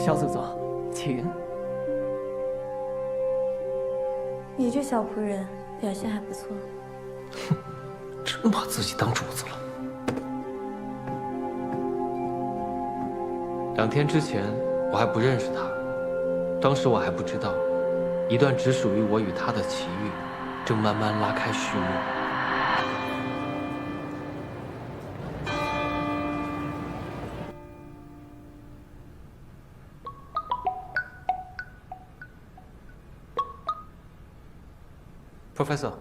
萧总总，请。你这小仆人表现还不错。哼，真把自己当主子了。2天之前，我还不认识他，当时我还不知道，一段只属于我与他的奇遇，正慢慢拉开序幕。Professor,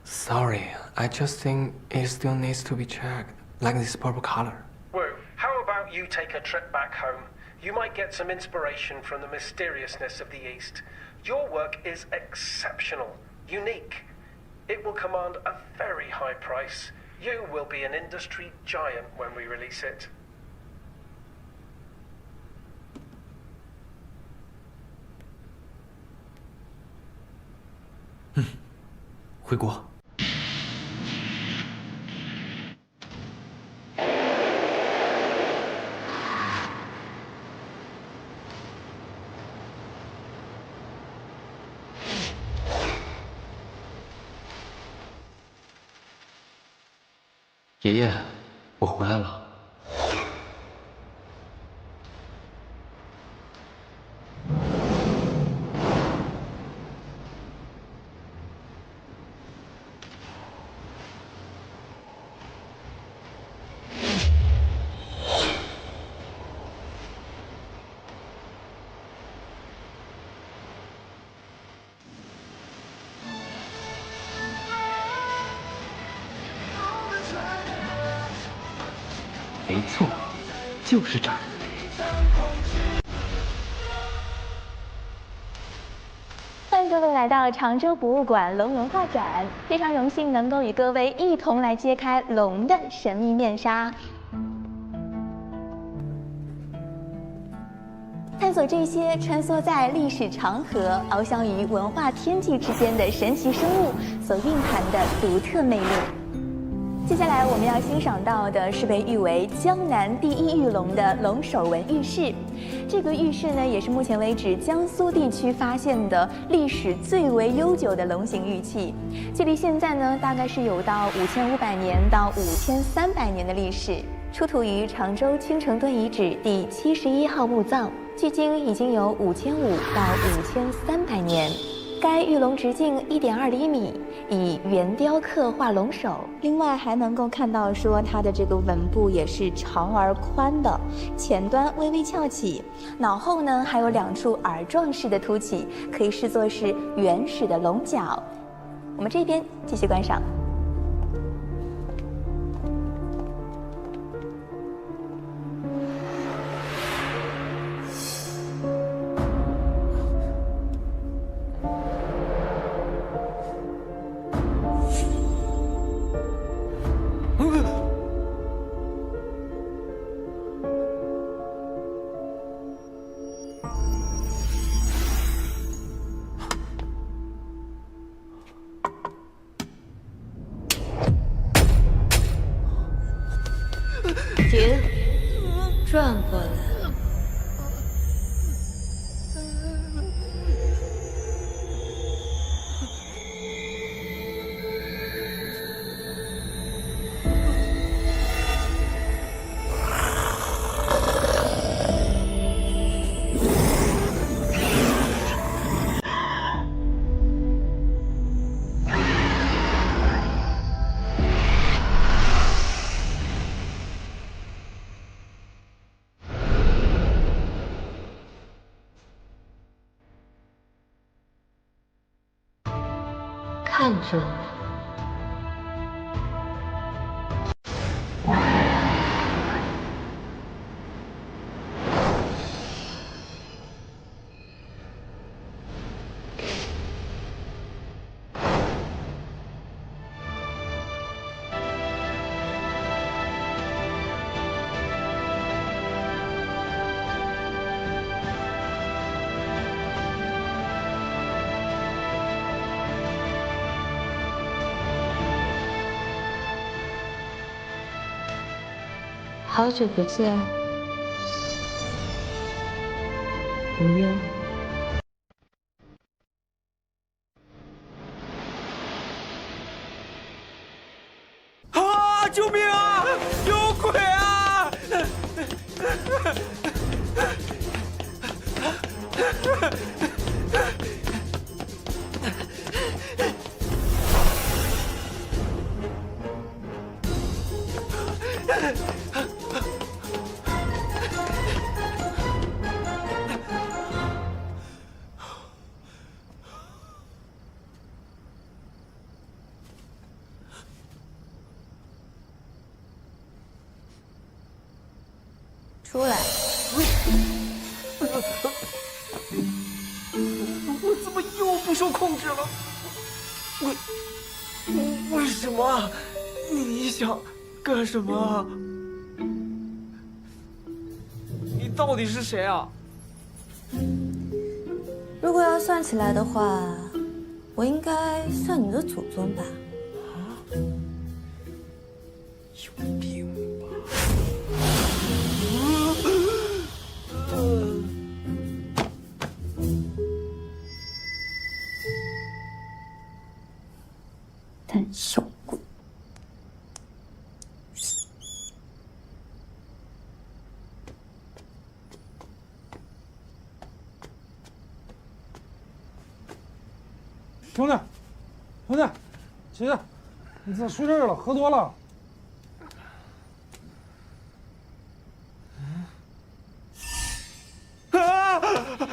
sorry, I just think it still needs to be checked, like this purple color. Wu, how about you take a trip back home? You might get some inspiration from the mysteriousness of the East. Your work is exceptional, unique. It will command a very high price. You will be an industry giant when we release it. 回国。爷爷，我回来了。没错，就是这儿。欢迎各位来到常州博物馆龙文化展，非常荣幸能够与各位一同来揭开龙的神秘面纱，探索这些穿梭在历史长河、翱翔于文化天际之间的神奇生物所蕴含的独特魅力。接下来我们要欣赏到的是被誉为江南第一玉龙的龙首纹玉饰。这个玉饰呢，也是目前为止江苏地区发现的历史最为悠久的龙形玉器，距离现在呢，大概是有到5500年到5300年的历史。出土于常州青城墩遗址第71号墓葬，距今已经有5500到5300年。该玉龙直径1.2厘米，以圆雕刻画龙首。另外还能够看到说它的这个纹部也是长而宽的，前端微微翘起，脑后呢还有2处耳状式的凸起，可以视作是原始的龙角。我们这边继续观赏。停，转过来。看着我。好久不见。无忧。啊！救命啊！有鬼啊！出来！我怎么又不受控制了？为什么？你想干什么？你到底是谁啊？如果要算起来的话，我应该算你的祖宗吧。有病吧？胆小鬼！兄弟，起来！你咋睡这儿了？喝多了。啊！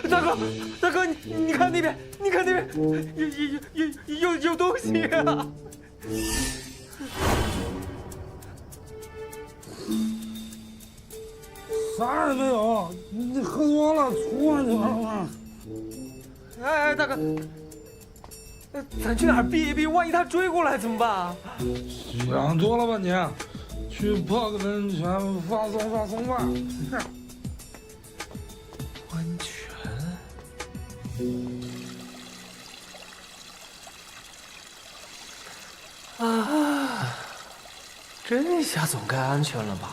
大哥，你看那边，有东西啊！啥也没有，你喝多了，出来去了吗？哎，大哥，咱去哪儿避一避？万一他追过来怎么办？想多了吧你？去泡个温泉，放松吧。温泉？啊，这下总该安全了吧？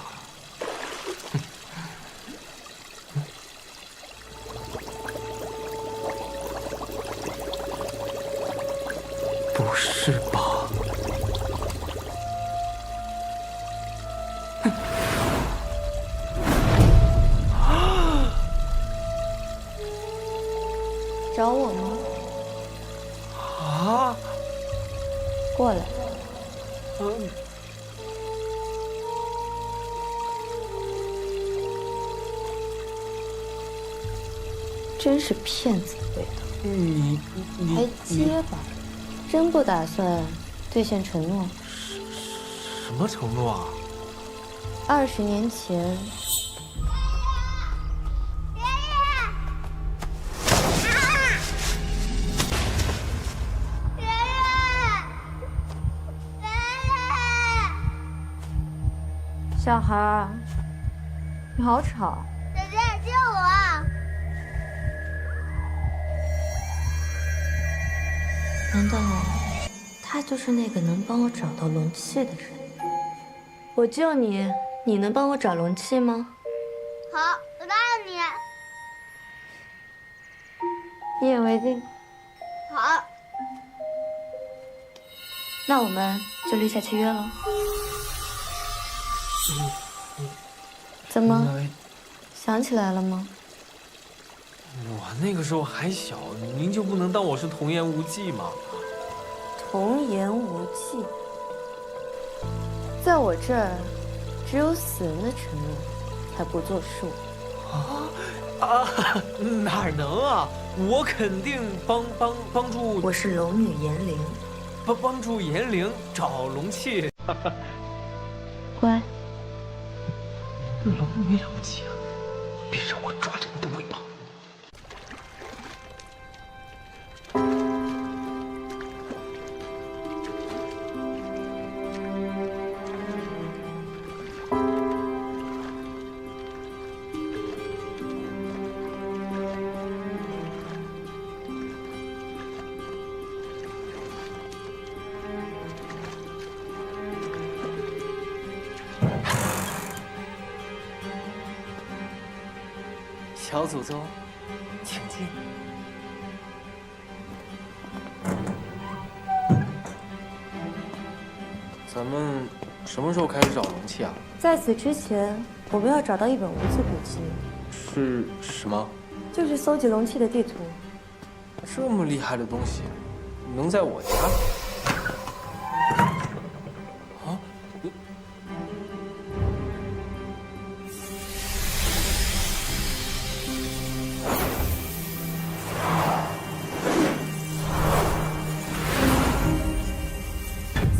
不是吧？找我吗？啊？过来。真是骗子的味道。你还结巴？真不打算兑现承诺？什么承诺啊？20年前，小孩儿，你好吵！姐姐，救我！难道他就是那个能帮我找到龙气的人？我救你，你能帮我找龙气吗？好，我答应你。一言为定。好，那我们就立下契约了。怎么，想起来了吗？我那个时候还小，您就不能当我是童言无忌吗？童言无忌，在我这儿，只有死人的承诺才不作数。哪能啊！我肯定帮助。我是龙女颜灵，帮助颜灵找龙气。乖。龙女了不起啊！别让我抓着你的尾巴。小祖宗，请进。咱们什么时候开始找容器啊？在此之前，我们要找到一本无字古籍，是什么？就是搜集容器的地图。这么厉害的东西，能在我家？啊？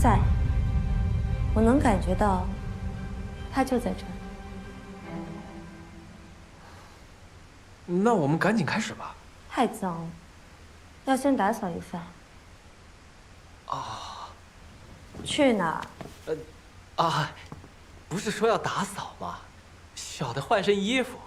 在，我能感觉到，它就在这儿。那我们赶紧开始吧。太脏了，要先打扫一番。啊。去哪儿？不是说要打扫吗？小的换身衣服。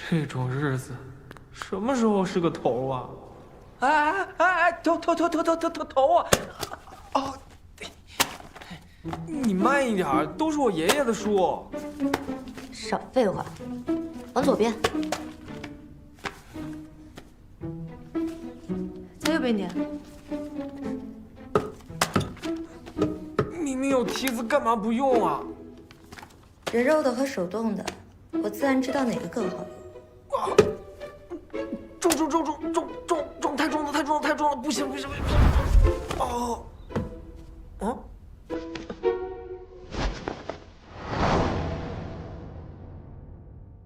这种日子，什么时候是个头啊？头啊！哦，你慢一点，都是我爷爷的书。少废话，往左边，再右边点。明明有梯子，干嘛不用啊？人肉的和手动的，我自然知道哪个更好用。重，太重了，不行！哦，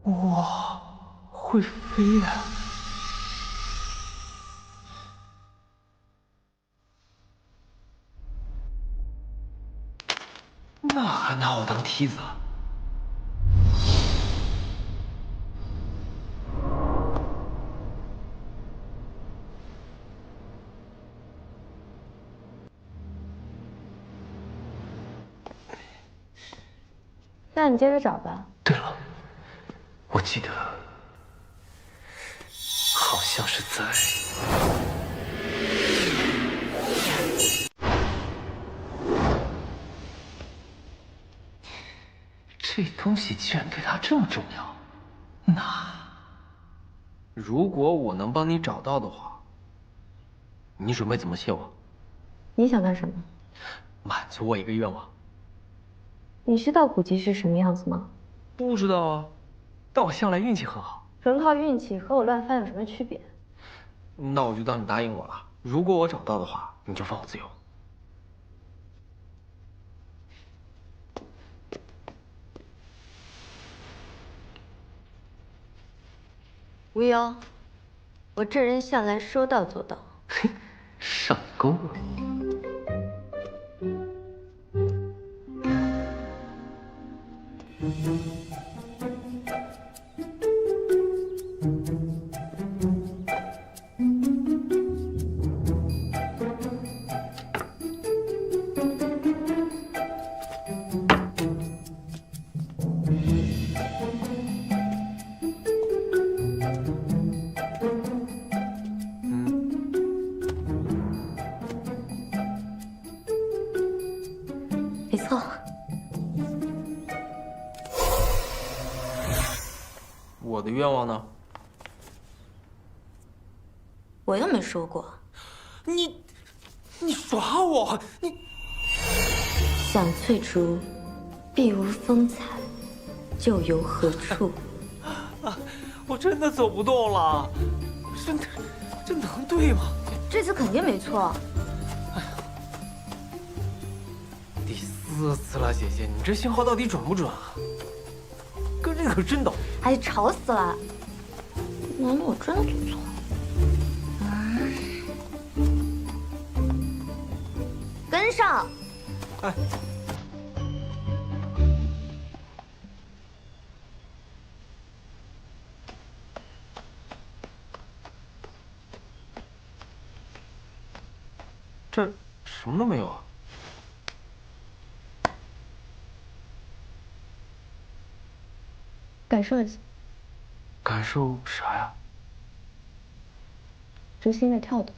哇，会飞呀！那还拿我当梯子啊？那你接着找吧。对了，我记得好像是在这东西既然对他这么重要，那如果我能帮你找到的话，你准备怎么谢我？你想干什么？满足我一个愿望。你知道古籍是什么样子吗？不知道啊，但我向来运气很好。纯靠运气和我乱翻有什么区别？那我就当你答应我了，如果我找到的话，你就放我自由。无忧，我这人向来说到做到。上钩了。没错。我的愿望呢？我又没说过。你耍我！你想翠竹，必无风采，就由何处？我真的走不动了，这能对吗？这次肯定没错。第4次了，姐姐，你这信号到底准不准啊？跟这可真倒霉。哎，吵死了！难道我真的做错了？跟上！哎，这什么都没有啊。感受一下，感受啥呀？这心在跳动。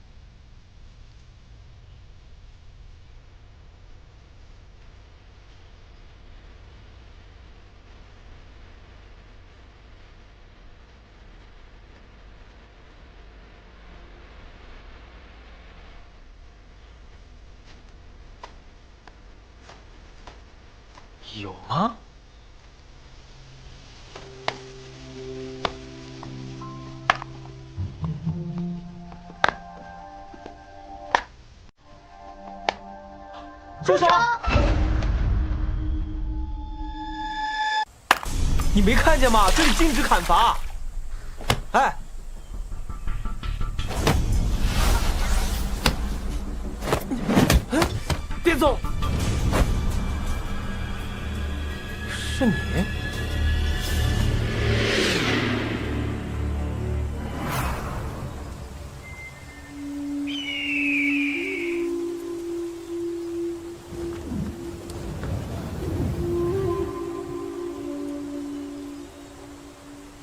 有吗？住手！你没看见吗？这里禁止砍伐。哎，别走！是你？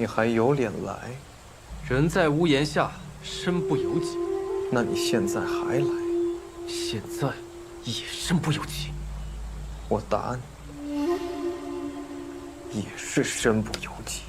你还有脸来？人在屋檐下，身不由己。那你现在还来？现在也身不由己。我打你，也是身不由己。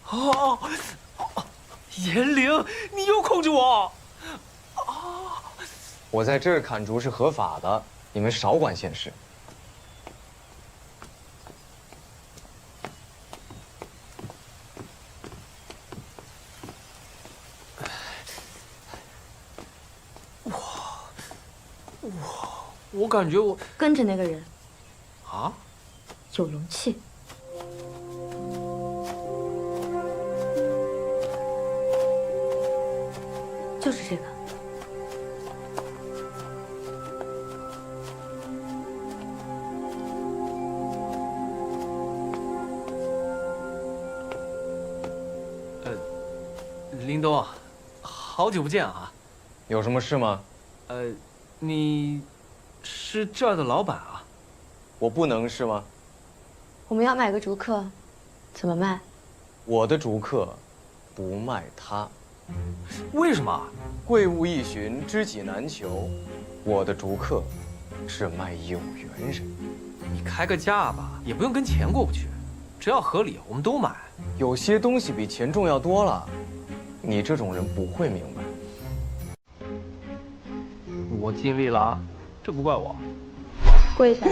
哦，严灵，你又控制我！我在这儿砍竹是合法的，你们少管闲事。我感觉我跟着那个人啊，有容器。就是这个。林东啊，好久不见啊！有什么事吗？你是这儿的老板啊？我不能是吗？我们要买个竹客，怎么卖？我的竹客不卖它。为什么？贵物易寻，知己难求。我的竹客只卖有缘人。你开个价吧，也不用跟钱过不去，只要合理，我们都买。有些东西比钱重要多了，你这种人不会明白。我尽力了啊，这不怪我。跪下。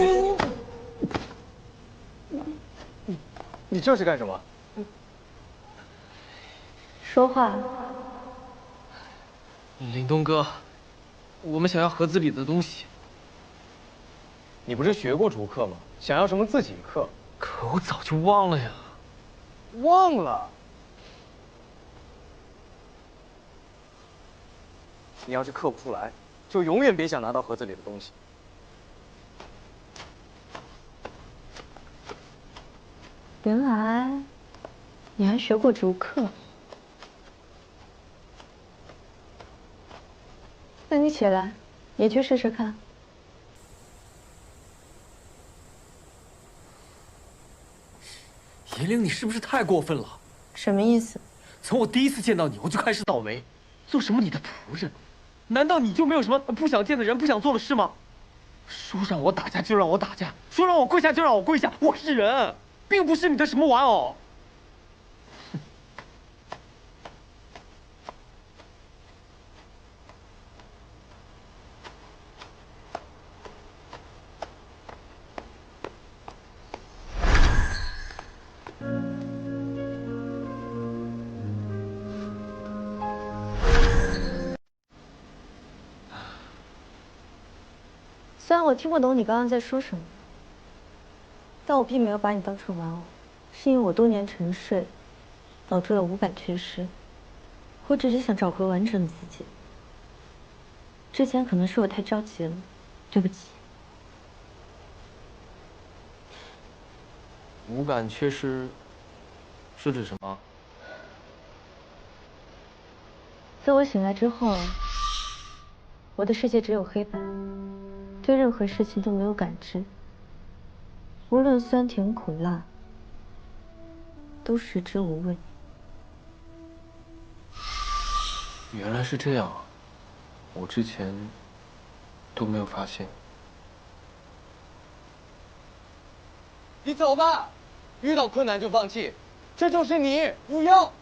你这是干什么？说话。林东哥，我们想要盒子里的东西。你不是学过竹刻吗？想要什么自己刻。可我早就忘了呀。忘了？你要是刻不出来，就永远别想拿到盒子里的东西。原来你还学过竹刻，那你起来，也去试试看。颜灵，你是不是太过分了？什么意思？从我第一次见到你，我就开始倒霉，做什么你的仆人？难道你就没有什么不想见的人、不想做的事吗？说让我打架就让我打架，说让我跪下就让我跪下。我是人，并不是你的什么玩偶。虽然我听不懂你刚刚在说什么，但我并没有把你当成玩偶，是因为我多年沉睡，导致了五感缺失。我只是想找回完整的自己。之前可能是我太着急了，对不起。五感缺失是指什么？在我醒来之后，我的世界只有黑白，对任何事情都没有感知，无论酸甜苦辣，都食之无味。原来是这样啊！我之前都没有发现。你走吧，遇到困难就放弃，这就是你，不要。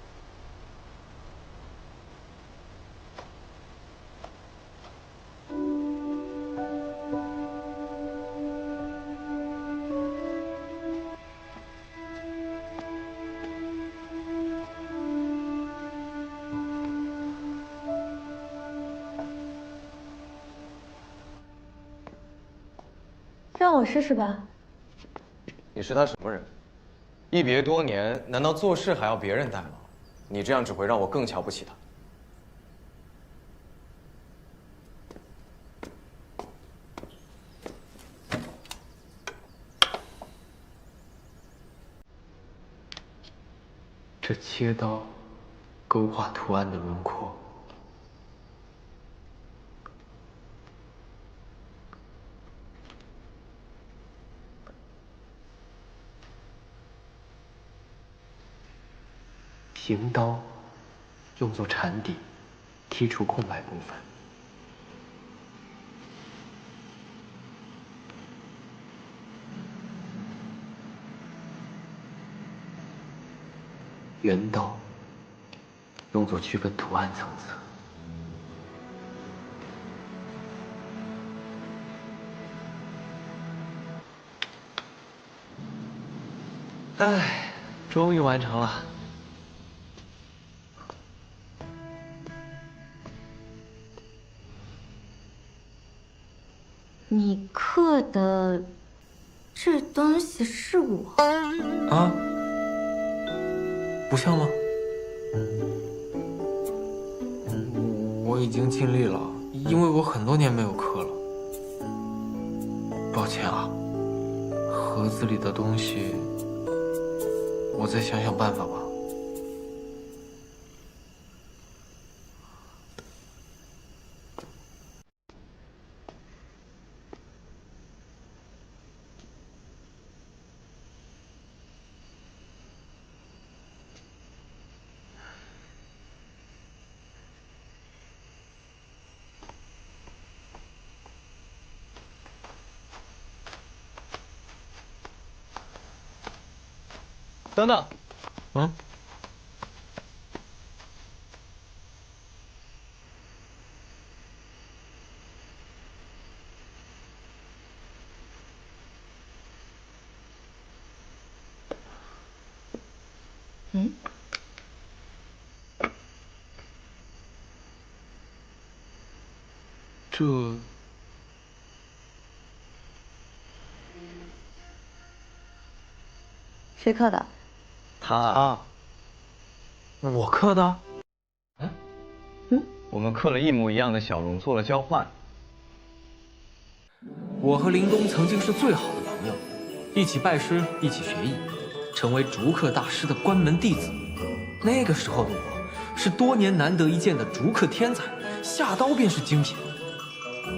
让我试试吧。你是他什么人？一别多年，难道做事还要别人代劳？你这样只会让我更瞧不起他。这切刀勾画图案的轮廓，平刀用作铲底，剔除空白部分。圆刀用作区分图案层次。唉，终于完成了。你刻的这东西是我啊？不像吗？我已经尽力了，因为我很多年没有刻了。抱歉啊，盒子里的东西，我再想想办法吧。等等，嗯，嗯，这谁刻的？他，我刻的。我们刻了一模一样的小龙，做了交换。我和林东曾经是最好的朋友，一起拜师，一起学艺，成为竹刻大师的关门弟子。那个时候的我，是多年难得一见的竹刻天才，下刀便是精品。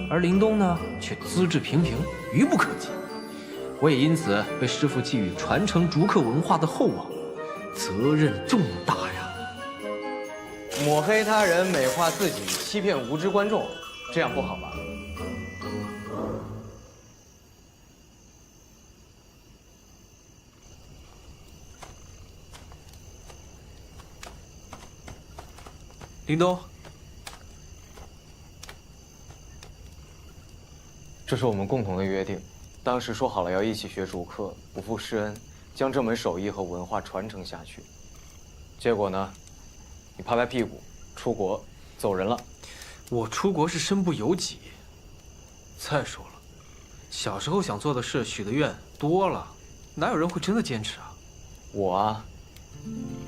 而林东呢，却资质平平，愚不可及。我也因此被师父寄予传承竹刻文化的厚望，责任重大呀。抹黑他人，美化自己，欺骗无知观众，这样不好吧？林东，这是我们共同的约定，当时说好了要一起学竹刻，不负师恩，将这门手艺和文化传承下去。结果呢，你拍拍屁股出国走人了。我出国是身不由己。再说了，小时候想做的事、许的愿多了，哪有人会真的坚持啊？我啊，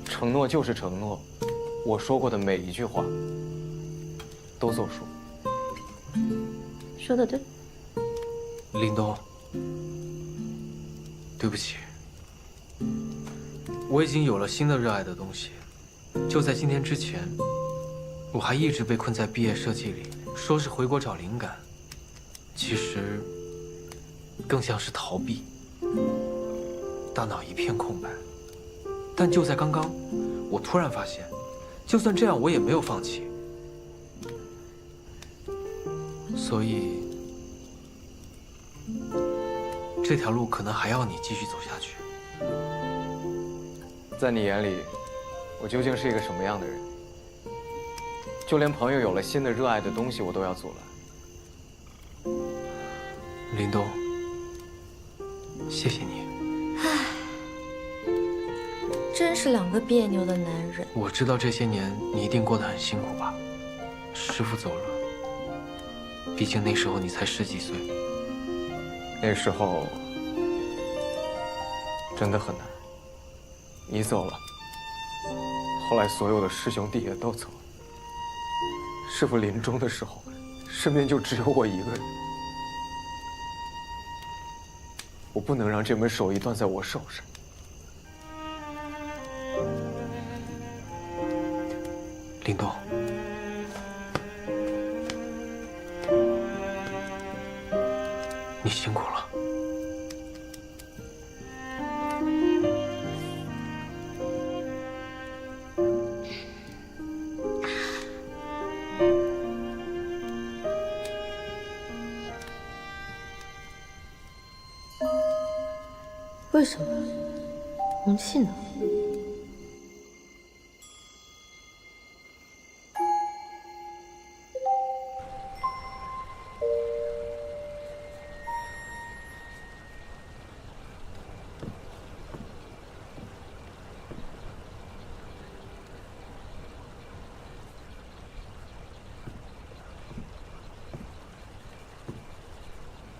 承诺就是承诺，我说过的每一句话都作数。说的对。林东，对不起，我已经有了新的热爱的东西。就在今天之前，我还一直被困在毕业设计里，说是回国找灵感，其实更像是逃避，大脑一片空白。但就在刚刚，我突然发现，就算这样，我也没有放弃。所以，这条路可能还要你继续走下去。在你眼里，我究竟是一个什么样的人？就连朋友有了新的热爱的东西，我都要阻拦。林东，谢谢你。真是两个别扭的男人。我知道这些年你一定过得很辛苦吧？师父走了，毕竟那时候你才10几岁。那时候真的很难。你走了，后来所有的师兄弟也都走了。师父临终的时候，身边就只有我一个人。我不能让这门手艺断在我手上。林东，你辛苦了。为什么？红气呢？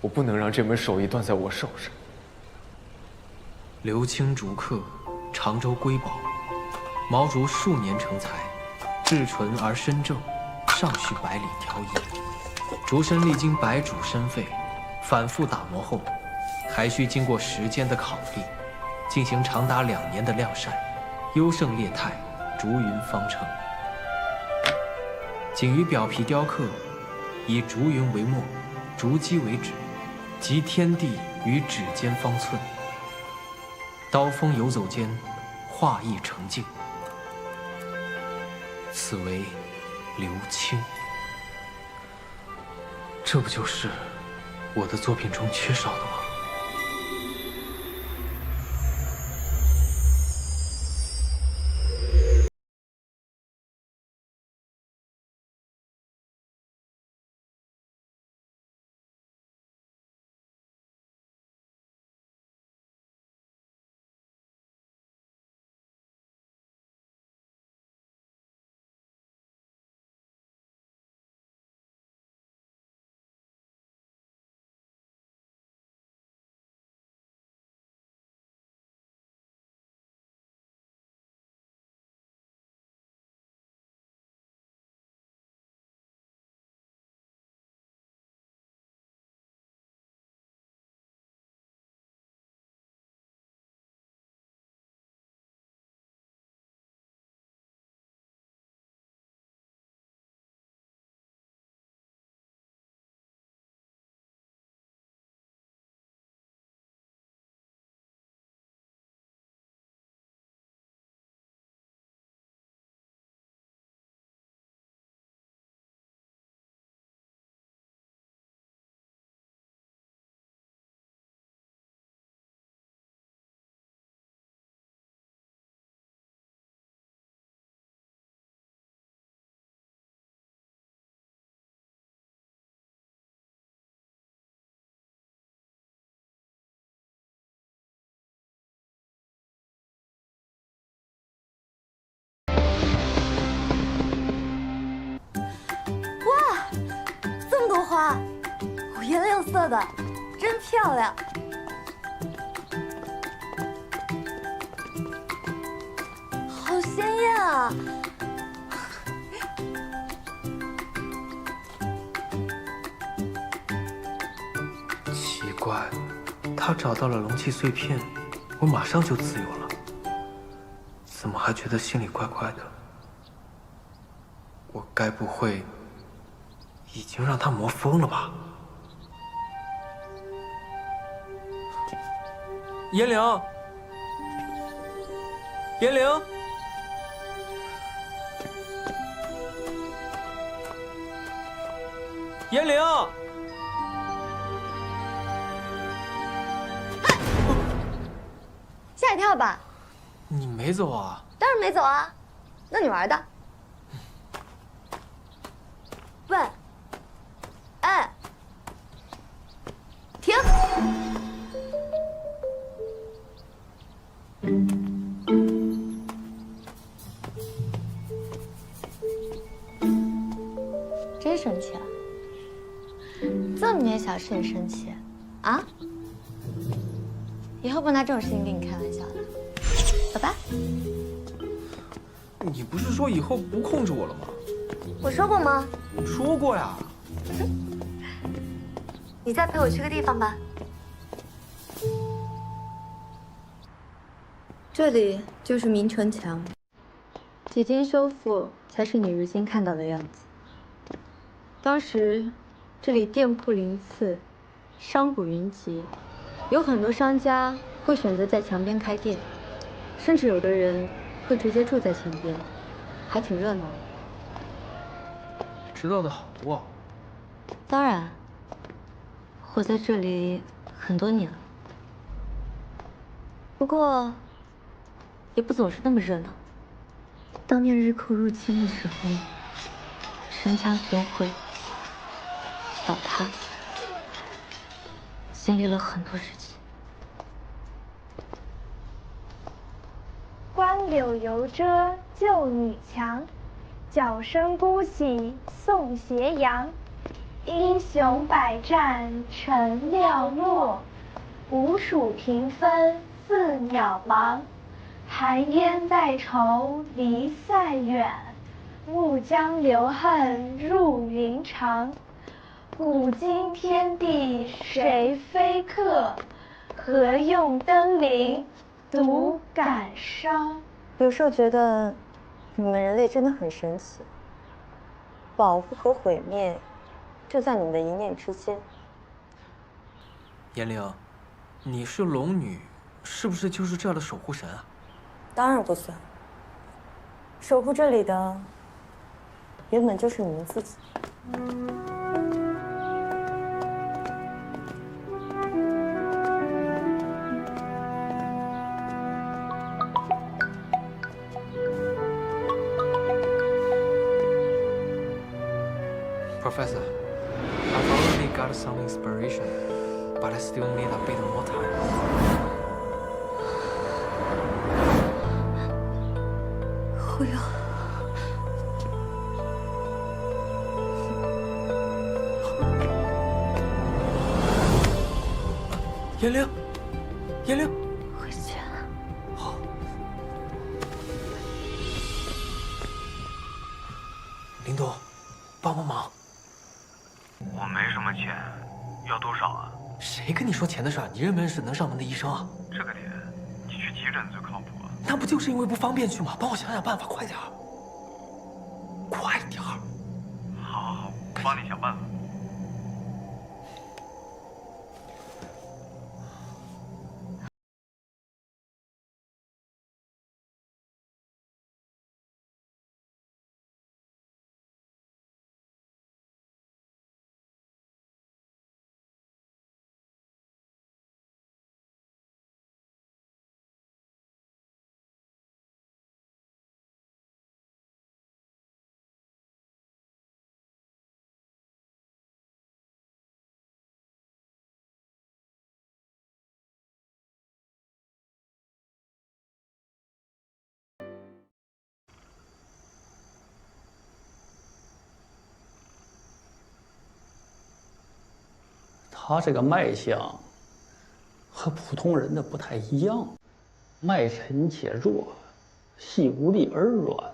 我不能让这门手艺断在我手上。刘青竹刻，常州瑰宝，毛竹数年成材，质纯而深正，尚需百里挑一。竹身历经百煮生沸，反复打磨后，还需经过时间的考历，进行长达2年的晾晒，优胜劣汰，竹云方成。仅于表皮雕刻，以竹云为墨，竹基为纸，集天地于指尖方寸。刀锋游走间，画意成境。此为刘青。这不就是我的作品中缺少的吗？哇，五颜六色的，真漂亮。好鲜艳啊！奇怪，他找到了龙气碎片，我马上就自由了，怎么还觉得心里怪怪的？我该不会已经让他魔疯了吧？颜灵，颜灵，颜灵！吓一跳吧？你没走啊？当然没走啊，那你玩的。喂，哎，停！真生气啊？这么点小事也生气啊？以后不拿这种事情跟你开玩笑了，走吧。你不是说以后不控制我了吗？我说过吗？说过呀。你再陪我去个地方吧。这里就是明城墙，几经修复才是你如今看到的样子。当时这里店铺鳞次，商贾云集，有很多商家会选择在墙边开店，甚至有的人会直接住在墙边，还挺热闹的。知道的好多啊。当然，我在这里很多年了，不过也不总是那么热闹。当年日寇入侵的时候，城墙损毁、倒塌，经历了很多事情。关柳犹遮旧女强，角声孤喜送斜阳。英雄百战成寥落，吴蜀平分似鸟忙。寒烟在愁离塞远，暮江流恨入云长。古今天地谁非客？何用登临独感伤。有时候觉得，你们人类真的很神奇，保护和毁灭就在你们的一念之间。颜灵，你是龙女，是不是就是这儿的守护神啊？当然不算，守护这里的原本就是你们自己。Professor, I've already got some inspiration, but I still need a bit more time. 不要！颜灵，颜灵，回去了。好。林东，帮帮忙！我没什么钱，要多少啊？谁跟你说钱的事儿？你认不认识能上门的医生啊？这个点，你去急诊最靠谱啊。那不就是因为不方便去吗？帮我想想办法，快点儿！快点儿！好好好，我帮你想办法。他这个脉象和普通人的不太一样，脉沉且弱，细无力而软。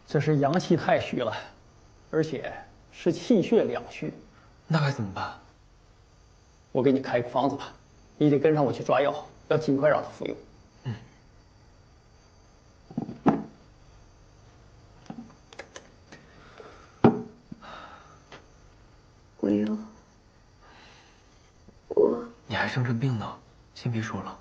这是阳气太虚了，而且是气血两虚。那该怎么办？我给你开个方子吧，你得跟上我去抓药，要尽快让他服用。无忧，你还生着病呢，先别说了。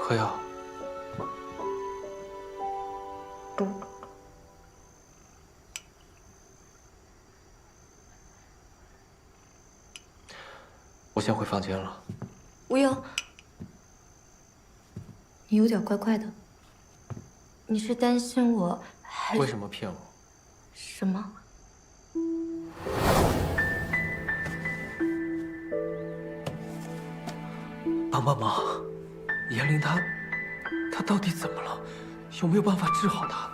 喝药。不，我先回房间了。无忧，你有点怪怪的，你是担心我还是？为什么骗我？什么？帮忙！严玲她到底怎么了？有没有办法治好她？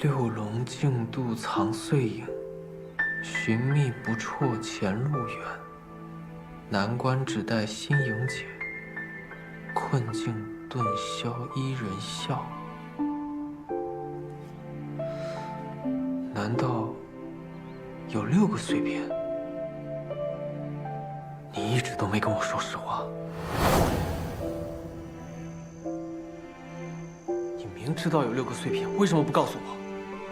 六龙竞渡藏碎影，寻觅不辍前路远。难关只待新营解，困境顿消伊人笑。难道有6个碎片？你一直都没跟我说实话。你明知道有6个碎片，为什么不告诉我？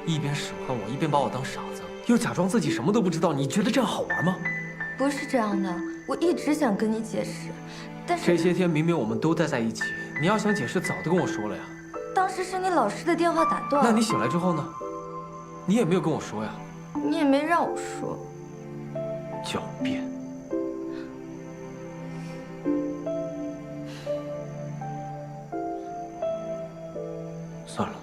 一边使唤我，一边把我当傻子，又假装自己什么都不知道。你觉得这样好玩吗？不是这样的，我一直想跟你解释，但是这些天明明我们都待在一起，你要想解释早就跟我说了呀。当时是你老师的电话打断了。那你醒来之后呢？你也没有跟我说呀。你也没让我说。狡辩。算了。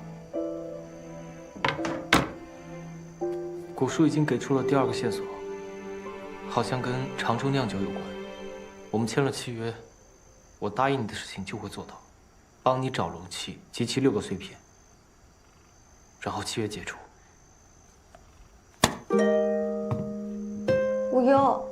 古书已经给出了第2个线索，好像跟常州酿酒有关。我们签了契约，我答应你的事情就会做到，帮你找龙器及其6个碎片，然后契约解除。无忧，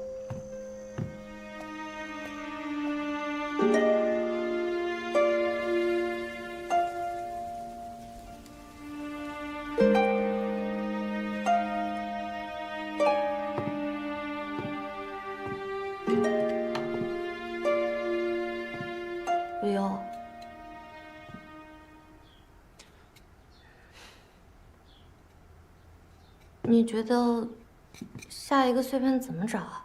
无忧，你觉得下一个碎片怎么找啊？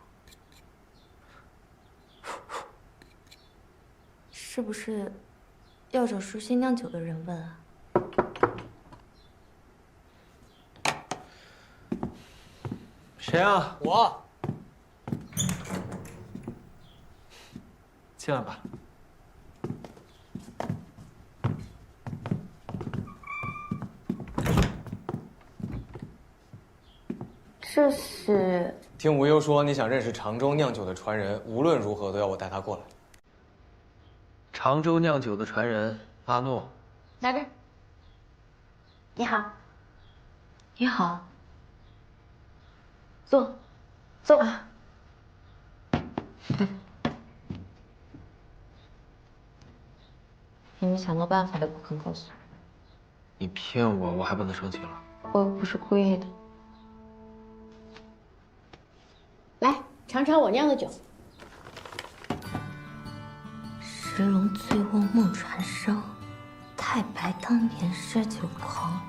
是不是要找熟悉酿酒的人问啊？谁啊？我。进来吧。这是听无忧说，你想认识常州酿酒的传人，无论如何都要我带他过来。常州酿酒的传人阿诺，来这儿。你好。你好，坐，坐啊。你没想到办法都不肯告诉我。你骗我，我还不能生气了？我又不是故意的。来尝尝我酿的酒。石龙醉卧梦传声，太太白当年赊酒狂，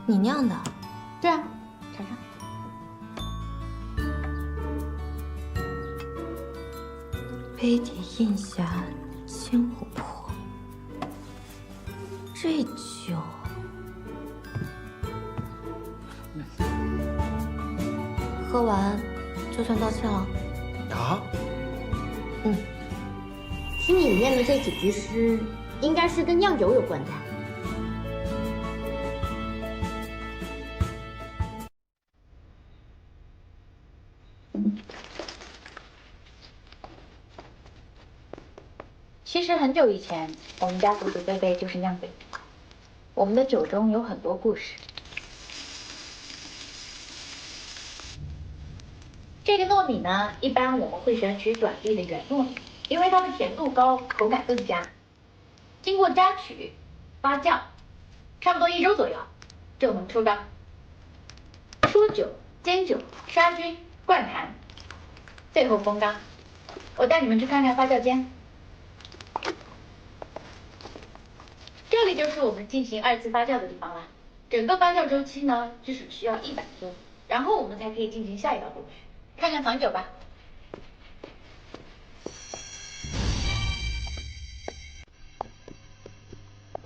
你酿的？对啊，尝尝。杯底印下千琥珀，这酒喝完就算道歉了。啊？听你念的这几句诗，应该是跟酿酒有关的。其实很久以前，我们家祖祖辈辈就是酿酒。我们的酒中有很多故事。这个糯米呢，一般我们会选取短粒的圆糯米，因为它的甜度高，口感更佳。经过榨取、发酵，差不多1周左右，就能出缸。出酒、煎酒、杀菌、灌坛，最后封缸。我带你们去看看发酵间。这里就是我们进行2次发酵的地方了。整个发酵周期呢，只需要100天，然后我们才可以进行下一道工序。看看藏酒吧。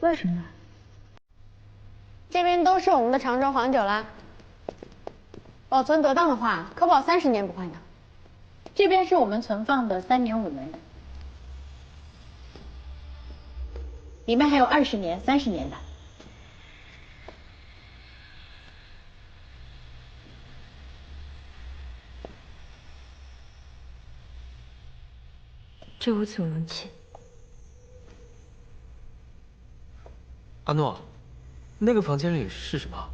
为什么？这边都是我们的常州黄酒啦，保存得当的话，可保30年不坏呢。这边是我们存放的3年、5年的，里面还有20年、30年的。这屋子有冷气。阿诺，那个房间里是什么？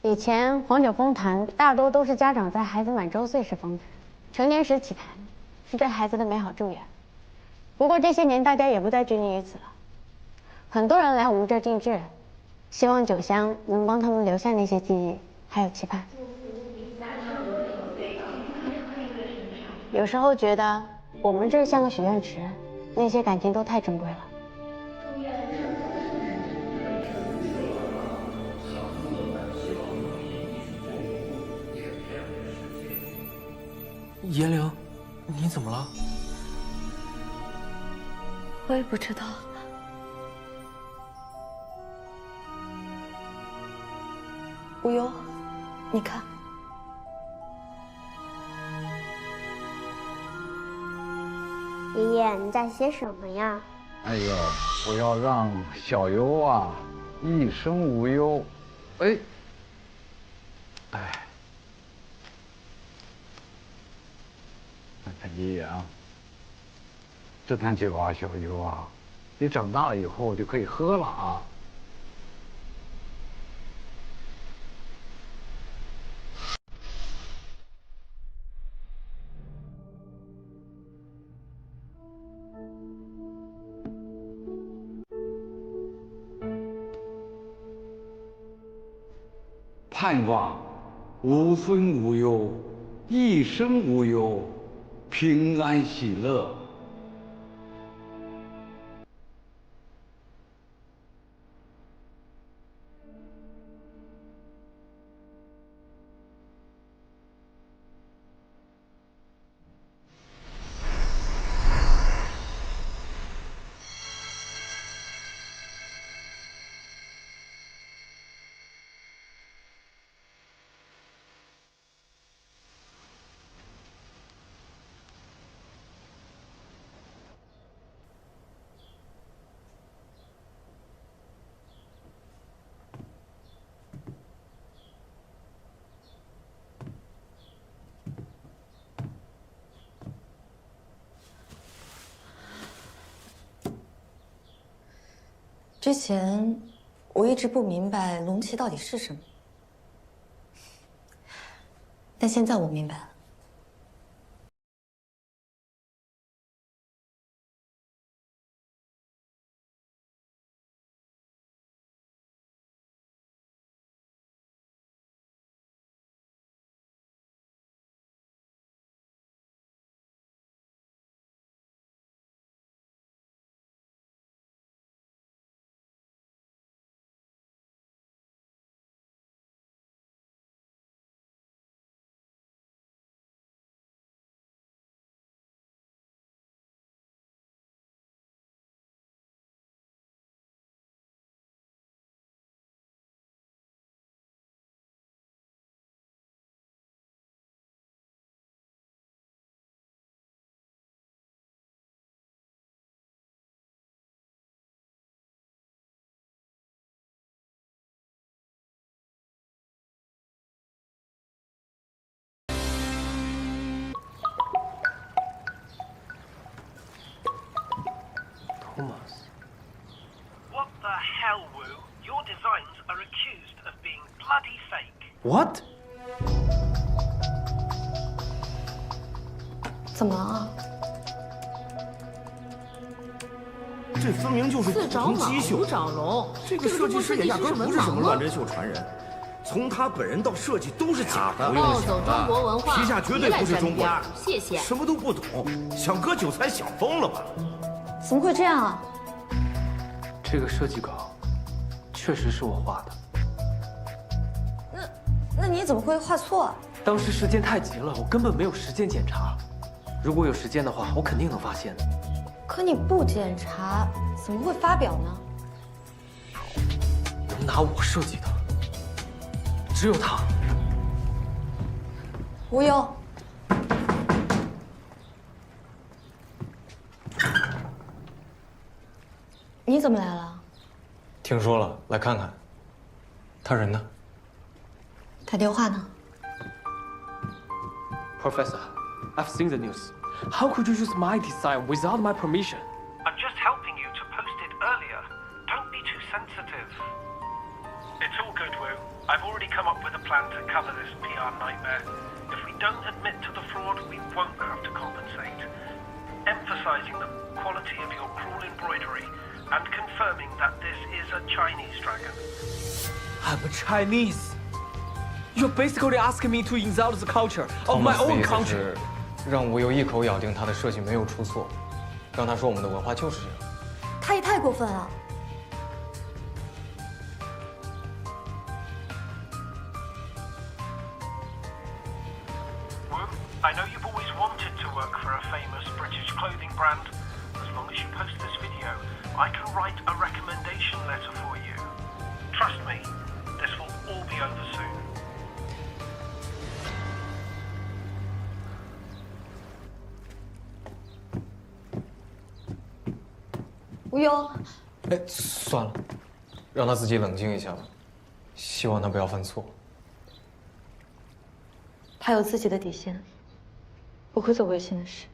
以前黄酒封坛大多都是家长在孩子满周岁时封的，成年时起坛，是对孩子的美好祝愿。不过这些年大家也不再拘泥于此了，很多人来我们这儿定制，希望酒香能帮他们留下那些记忆，还有期盼。有时候觉得我们这儿像个许愿池，那些感情都太珍贵了。颜玲，你怎么了？我也不知道。无忧，你看。爷爷，你在写什么呀？哎呦，我要让小优啊一生无忧。哎，哎，爷爷啊，这坛酒啊，小优啊，你长大了以后就可以喝了啊。盼望无孙无忧，一生无忧，平安喜乐。之前我一直不明白龙旗到底是什么，但现在我明白了。The hell, Wu? Your designs are accused of being bloody fake. What？ 怎么了？这分明就是普通机绣。长龙，这个设计师也压根不是什么乱真绣传人，从他本人到设计都是假的。暴走中国文化，皮下绝对不是中国人。谢谢。什么都不懂，想割韭菜想疯了吧？怎么会这样啊？这个设计稿确实是我画的。那你怎么会画错啊？当时时间太急了，我根本没有时间检查。如果有时间的话，我肯定能发现的。可你不检查，怎么会发表呢？能拿我设计的，只有他。无忧，你怎么来了？听说了，来看看。他人呢？他电话呢？ Professor, I've seen the news. How could you use my design without my permission? I'm just helping you to post it earlier. Don't be too sensitive. It's all good, Wu. I've already come up with a plan to cover this PR nightmare. If we don't admit to the fraud, we won't have to compensate. Emphasizing the quality of your cruel embroidery and confirming that this is a Chinese dragon. I'm a Chinese. You're basically asking me to insult the culture of my own country. 让吴由一口咬定他的设计没有出错，让他说我们的文化就是这样。他也太过分了。Wu, I know you've always wanted to work for a famous British clothing brand. As long as you post this video, I can write a recommendation letter for you. Trust me, this will all be over soon. 无忧，哎，算了，让他自己冷静一下吧。希望他不要犯错。他有自己的底线，不会做违心的事。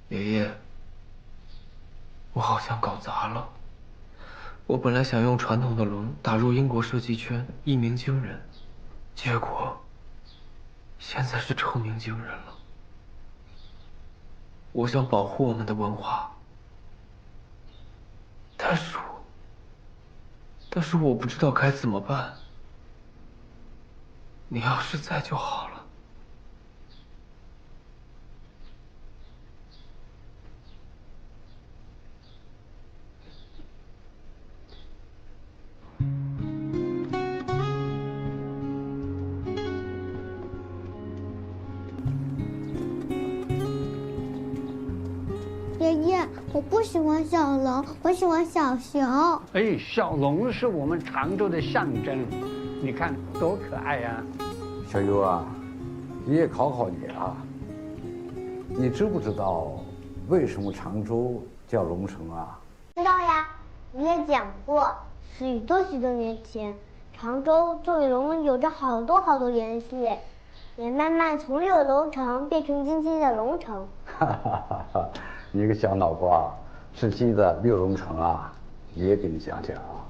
爷爷。 我好像搞砸了。我本来想用传统的龙打入英国设计圈，一鸣惊人，结果现在是臭名惊人了。我想保护我们的文化，但是我不知道该怎么办。你要是在就好了。 爷爷，我不喜欢小龙，我喜欢小熊。哎，小龙是我们常州的象征，你看多可爱呀！小优啊，爷爷考考你啊，你知不知道为什么常州叫龙城啊？知道呀，爷爷讲过，许多年前，常州就与龙有着好多联系，也慢慢从这个龙城变成今天的龙城。哈哈哈哈！你个小脑瓜，是记得六龙城啊？爷爷给你讲讲啊。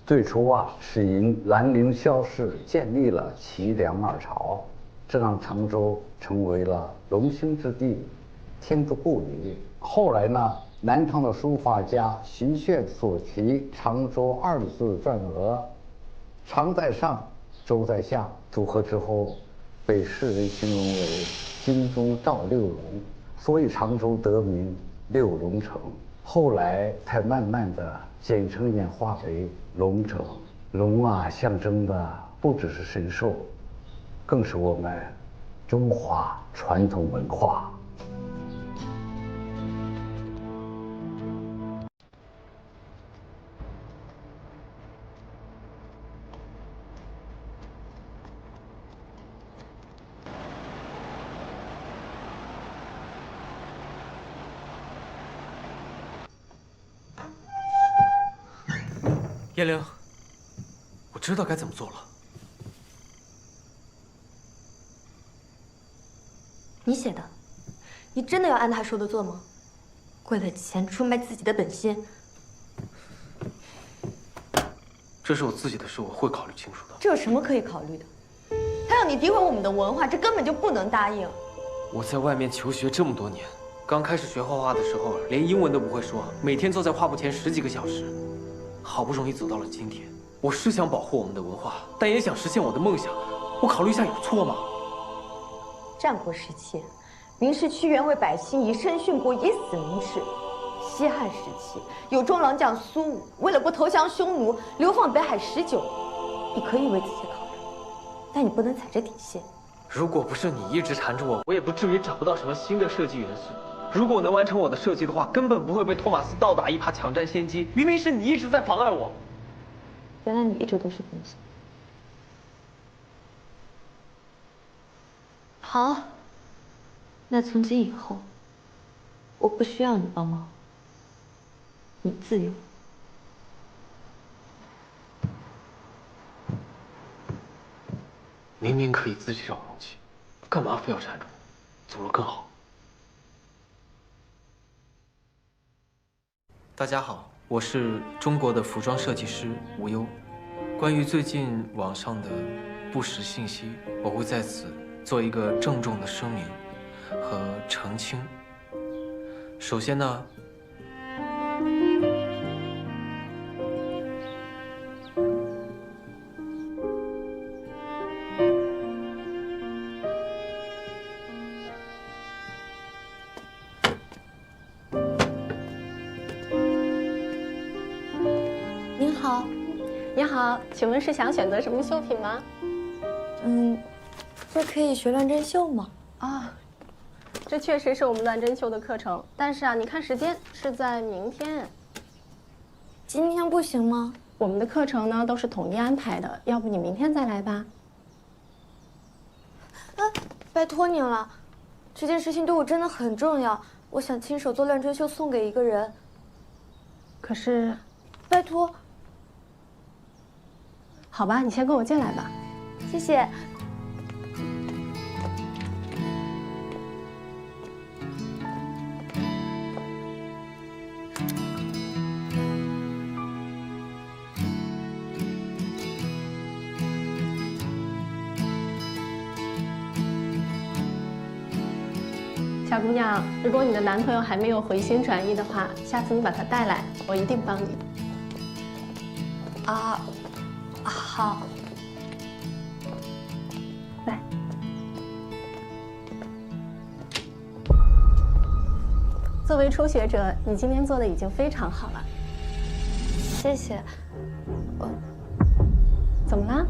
最初啊，是因兰陵萧氏建立了齐梁二朝，这让常州成为了龙兴之地，天之故里。后来呢，南唐的书法家徐铉所题常州二字篆额，常在上，州在下，组合之后，被世人形容为金钟罩六龙，所以常州得名六龙城。后来才慢慢的简称演化为龙城。龙啊，象征的不只是神兽，更是我们中华传统文化。叶灵，我知道该怎么做了。你写的，你真的要按他说的做吗？为了钱出卖自己的本心，这是我自己的事，我会考虑清楚的。这有什么可以考虑的？他要你诋毁我们的文化，这根本就不能答应。我在外面求学这么多年，刚开始学画画的时候，连英文都不会说，每天坐在画布前10几个小时，好不容易走到了今天。我是想保护我们的文化，但也想实现我的梦想。我考虑一下有错吗？战国时期，明氏屈原为百姓以身殉国，以死明志。西汉时期，有中郎将苏武为了不投降匈奴，流放北海19年。你可以为这些考虑，但你不能踩着底线。如果不是你一直缠着我，我也不至于找不到什么新的设计元素。如果能完成我的设计的话，根本不会被托马斯倒打一耙，抢占先机。明明是你一直在妨碍我。原来你一直都是这么想。好，那从今以后，我不需要你帮忙，你自由。明明可以自己找勇气，干嘛非要缠着我？走了更好。大家好，我是中国的服装设计师吴优。关于最近网上的不实信息，我会在此做一个郑重的声明和澄清。首先呢，您好，您好，请问是想选择什么绣品吗？这可以学乱针绣吗？啊，这确实是我们乱针绣的课程，但是啊，你看时间是在明天。今天不行吗？我们的课程呢都是统一安排的，要不你明天再来吧？拜托你了，这件事情对我真的很重要，我想亲手做乱针绣送给一个人。可是，拜托。好吧，你先跟我进来吧。谢谢。小姑娘，如果你的男朋友还没有回心转意的话，下次你把他带来，我一定帮你。啊，好。来，作为初学者，你今天做的已经非常好了。谢谢。怎么啦？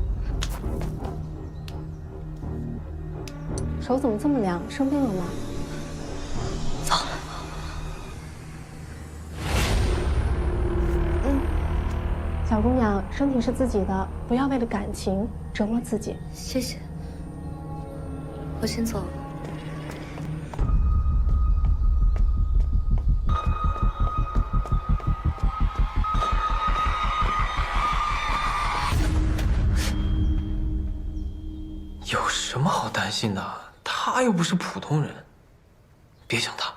手怎么这么凉？生病了吗？糟了。小姑娘，身体是自己的，不要为了感情折磨自己。谢谢。我先走了。有什么好担心的？他又不是普通人，别想他。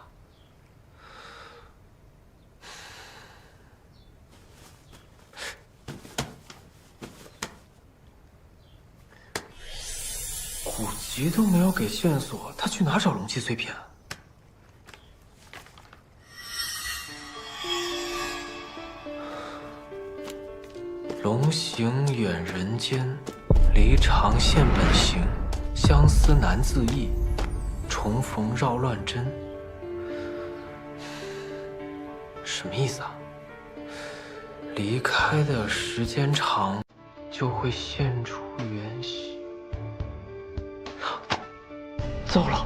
古籍都没有给线索，他去哪找龙气碎片啊？龙行远人间，离肠现本形，相思难自抑，重逢绕乱针。什么意思啊？离开的时间长，就会现出原形。糟了！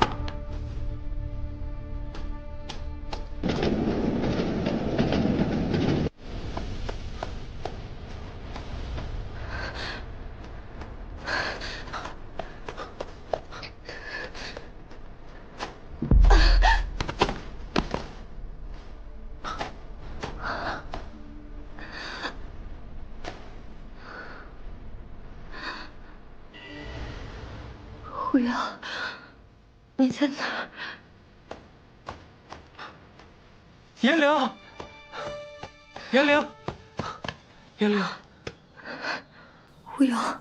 胡杨，你在哪儿？颜玲，颜玲，颜玲，胡杨。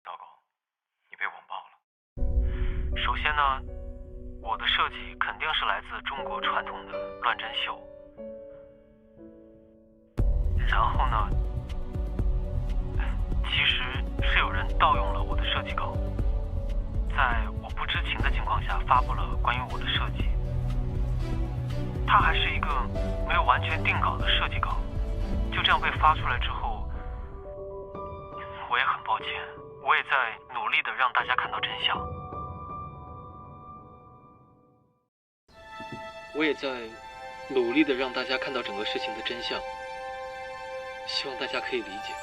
糟糕，你被网暴了。首先呢，我的设计肯定是来自中国传统的乱真绣。然后呢，其实是有人盗用了我的设计稿，在我不知情的情况下发布了关于我的设计。它还是一个没有完全定稿的设计稿，就这样被发出来之后，我也很抱歉。我也在努力的让大家看到真相。我也在努力的让大家看到整个事情的真相，希望大家可以理解。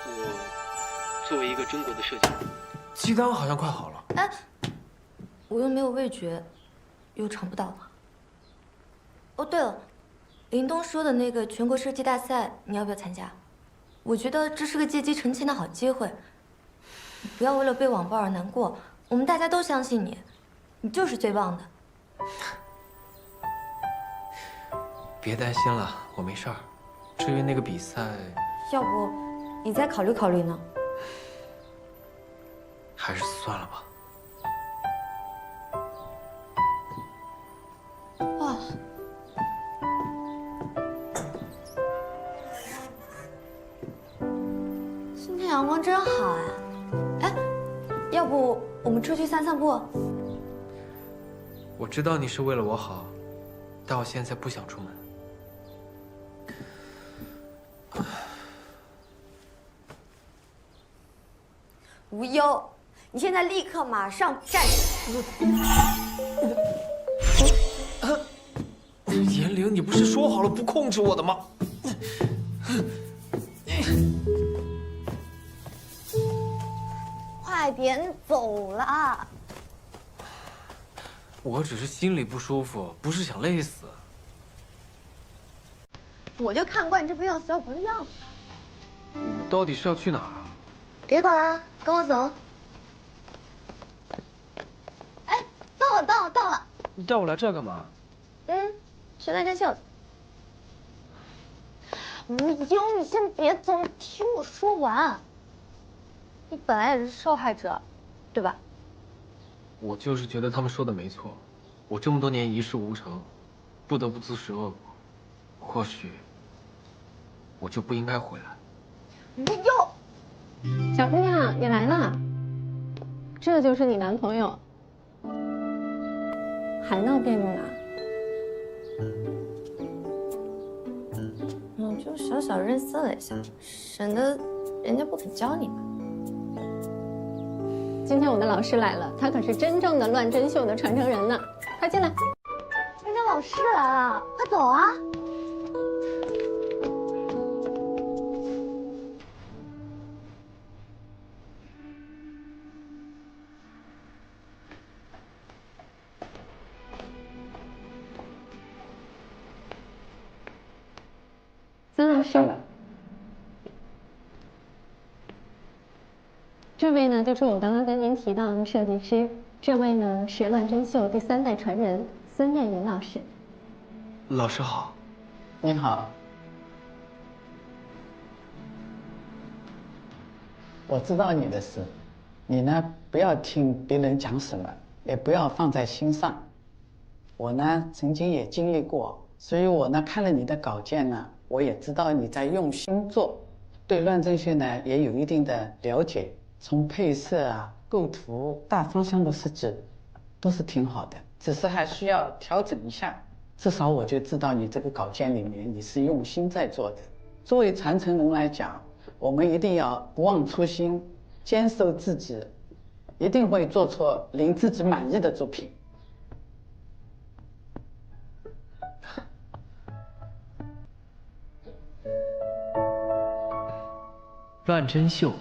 我作为一个中国的设计，鸡汤好像快好了。哎，我又没有味觉，又尝不到。哦，对了，林东说的那个全国设计大赛，你要不要参加？我觉得这是个借机澄清的好机会，你不要为了被网暴而难过。我们大家都相信你，你就是最棒的。别担心了，我没事儿。至于那个比赛，要不你再考虑考虑呢？还是算了吧。哇！今天阳光真好啊！哎，要不我们出去散散步？我知道你是为了我好，但我现在不想出门。无忧，你现在立刻马上站起！颜玲，你不是说好了不控制我的吗？快点走啦！我只是心里不舒服，不是想累死。我就看惯这不要死要不要。到底是要去哪儿啊？别管了，跟我走。哎，到了！你带我来这干嘛？去乱真秀。无忧，你先别走，听我说完。你本来也是受害者，对吧？我就是觉得他们说的没错，我这么多年一事无成，不得不自食恶果，或许我就不应该回来。无忧。小姑娘，你来了，这就是你男朋友，还闹别扭呢？我就小小认色了一下，省得人家不肯教你嘛。今天我的老师来了，他可是真正的乱真秀的传承人呢，快进来。人家老师来了，快走啊！曾老师，这位呢就是我刚刚跟您提到的设计师，这位呢是乱真秀第3代传人孙艳云老师。老师好。你好。我知道你的事，你呢不要听别人讲什么，也不要放在心上。我呢曾经也经历过，所以我呢看了你的稿件呢，我也知道你在用心做，对乱真秀呢也有一定的了解，从配色啊、构图、大方向的设置都是挺好的，只是还需要调整一下。至少我就知道你这个稿件里面你是用心在做的。作为传承人来讲，我们一定要不忘初心，坚守自己，一定会做出令自己满意的作品。乱真秀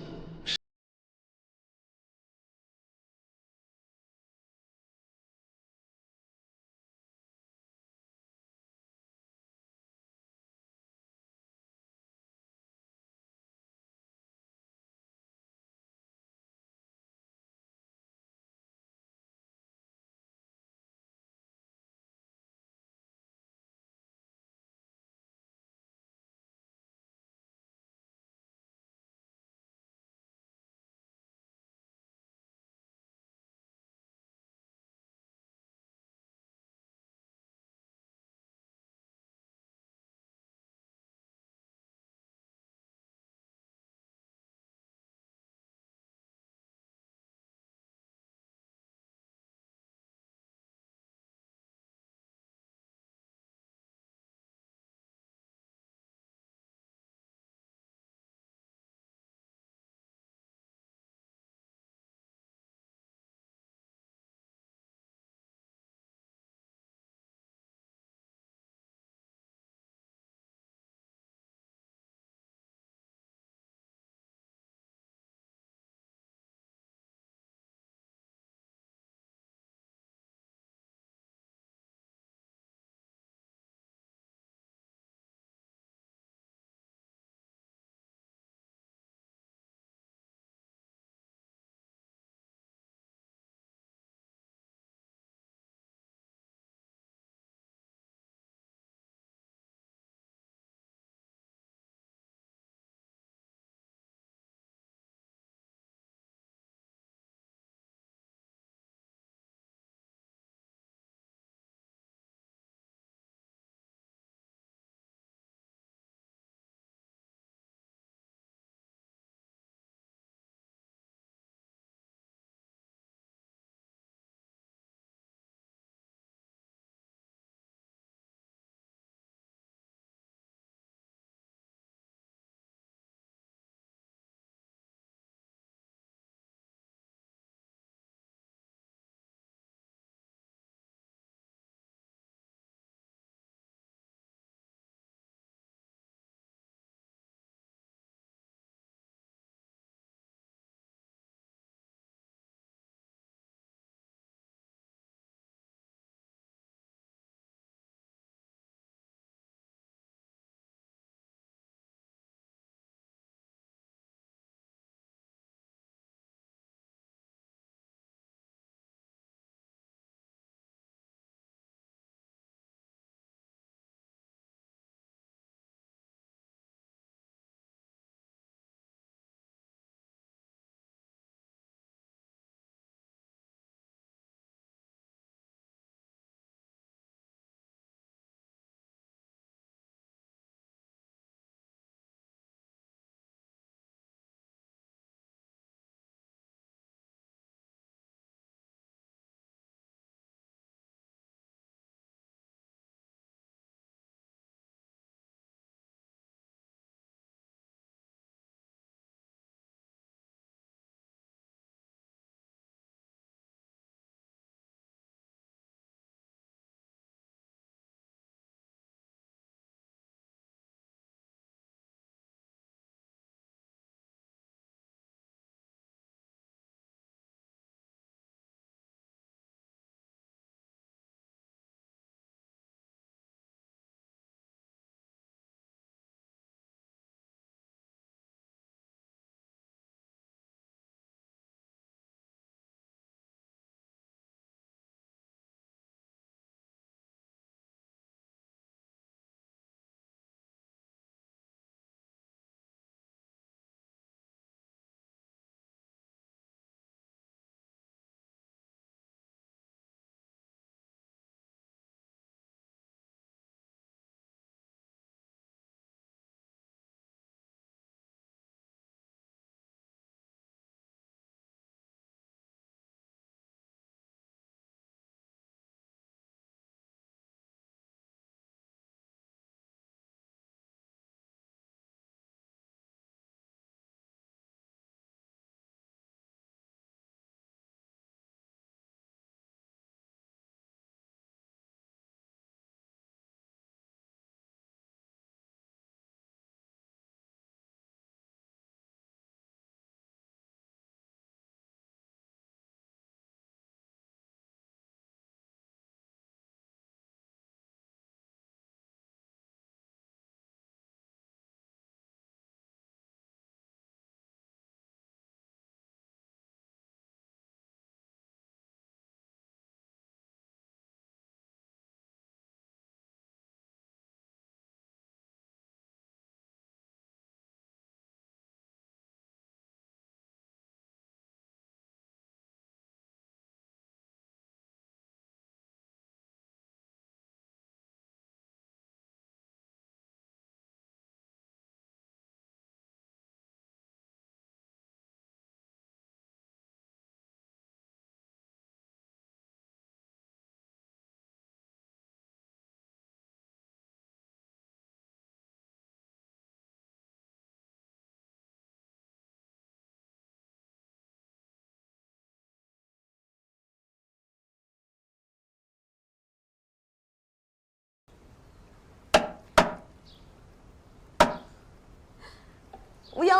吴优，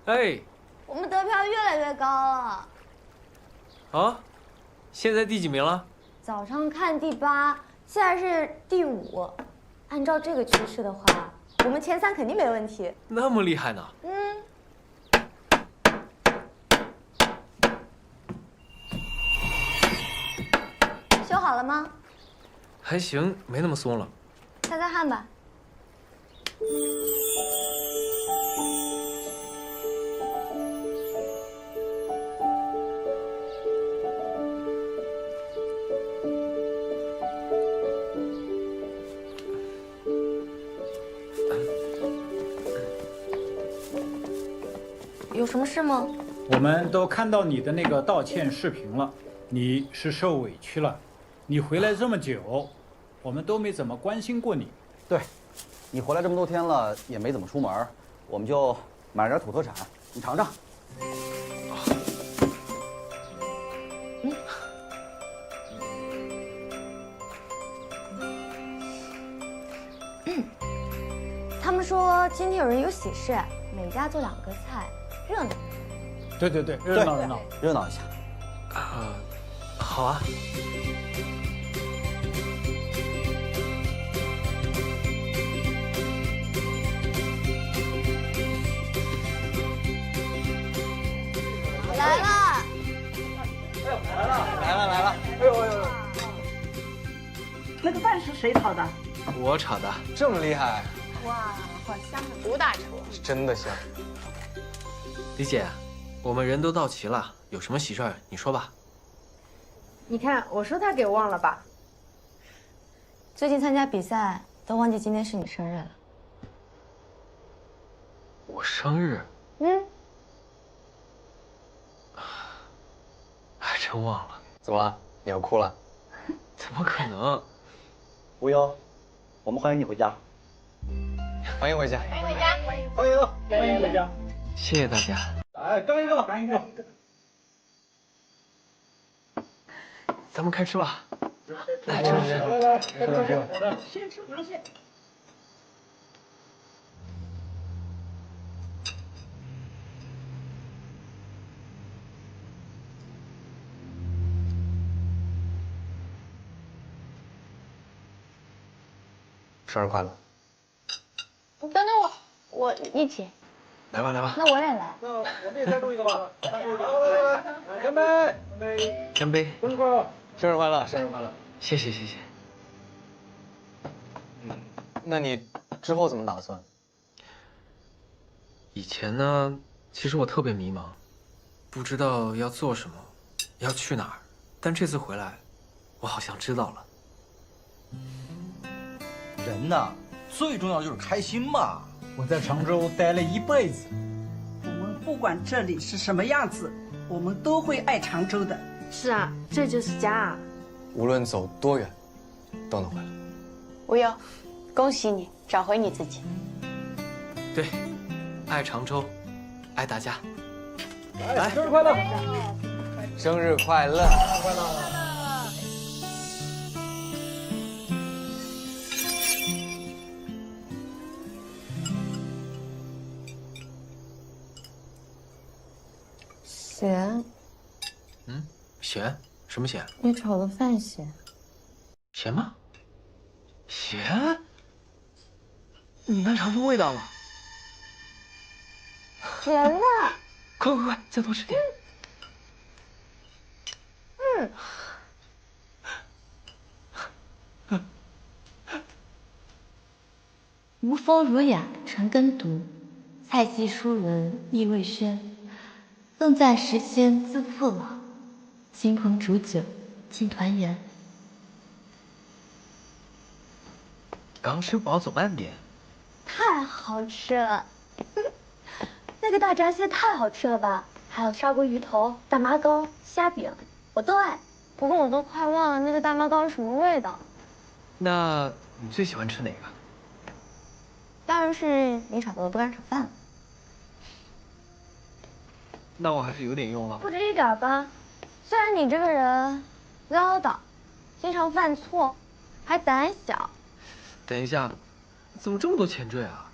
哎，我们得票越来越高了。啊，现在第几名了？早上看第8，现在是第5。按照这个趋势的话，我们前3肯定没问题。那么厉害呢？嗯。修好了吗？还行，没那么松了。擦擦汗吧。有什么事吗？我们都看到你的那个道歉视频了，你是受委屈了。你回来这么久，我们都没怎么关心过你。对，你回来这么多天了，也没怎么出门，我们就买了点土特产，你尝尝。他们说今天有人有喜事，每家做2个菜，热闹。对，热闹热闹一下。好啊。来了！来了！哎呦！那个饭是谁炒的？我炒的。这么厉害？哇，好香啊！吴大厨是真的香。李姐，我们人都到齐了，有什么喜事儿你说吧。你看，我说他给忘了吧？最近参加比赛都忘记今天是你生日了。我生日？嗯。还真忘了。怎么了？你要哭了？怎么可能？无忧，我们欢迎你回家。欢迎回家。欢迎回家。欢迎回家。谢谢大家。哎，干一个！咱们开吃吧。来，来，先吃螃蟹。生日快乐！等等我一起。来吧。那我也来。那我们也再录一个吧。来，干杯！干杯！生日快乐！生日快乐！生日快乐！谢谢。那你之后怎么打算？以前呢，其实我特别迷茫，不知道要做什么，要去哪儿。但这次回来，我好像知道了。人呐，最重要就是开心嘛。我在常州待了一辈子，我们不管这里是什么样子，我们都会爱常州的。是啊，这就是家啊。无论走多远，都能回来。无忧，恭喜你找回你自己。对，爱常州，爱大家。来，生日快乐！生日快乐！快乐！咸。咸？什么咸？你炒的饭咸。咸吗？咸？你能尝出味道吗？咸的。快，再多吃点。吴风儒雅，陈根读，菜系淑伦，意味轩。更在时鲜自父老，金盆煮酒尽团圆。刚吃饱，走慢点。太好吃了，那个大闸蟹太好吃了吧？还有砂锅鱼头、大麻糕、虾饼，我都爱。不过我都快忘了那个大麻糕是什么味道。那你最喜欢吃哪个？当然是你炒的鹅肝炒饭了。那我还是有点用了。不止一点吧。虽然你这个人唠叨，经常犯错，还胆小。等一下，怎么这么多前缀啊？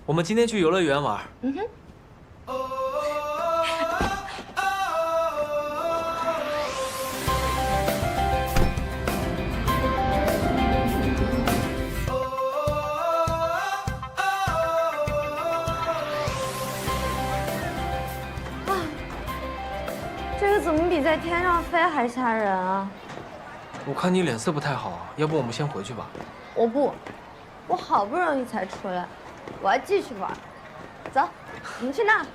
我们今天去游乐园玩。嗯哼。这个怎么比在天上飞还吓人啊？我看你脸色不太好，要不我们先回去吧？我不，我好不容易才出来，我要继续玩。走，我们去那。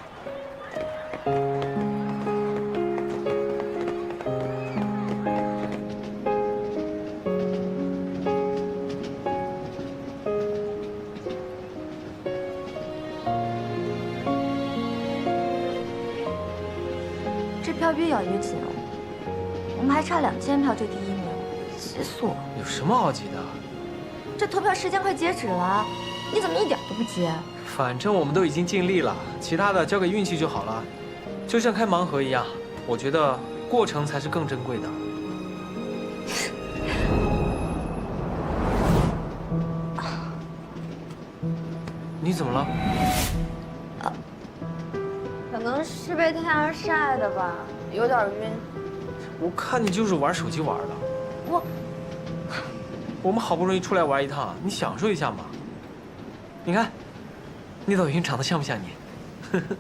这票越咬越紧了，我们还差2000票就第1名，急死我！有什么好急的？这投票时间快截止了，你怎么一点都不急？反正我们都已经尽力了，其他的交给运气就好了。就像开盲盒一样，我觉得过程才是更珍贵的。你怎么了？可能是被太阳晒的吧，有点晕。我看你就是玩手机玩的。我们好不容易出来玩一趟，你享受一下嘛。你看，那道云长得像不像你？呵呵。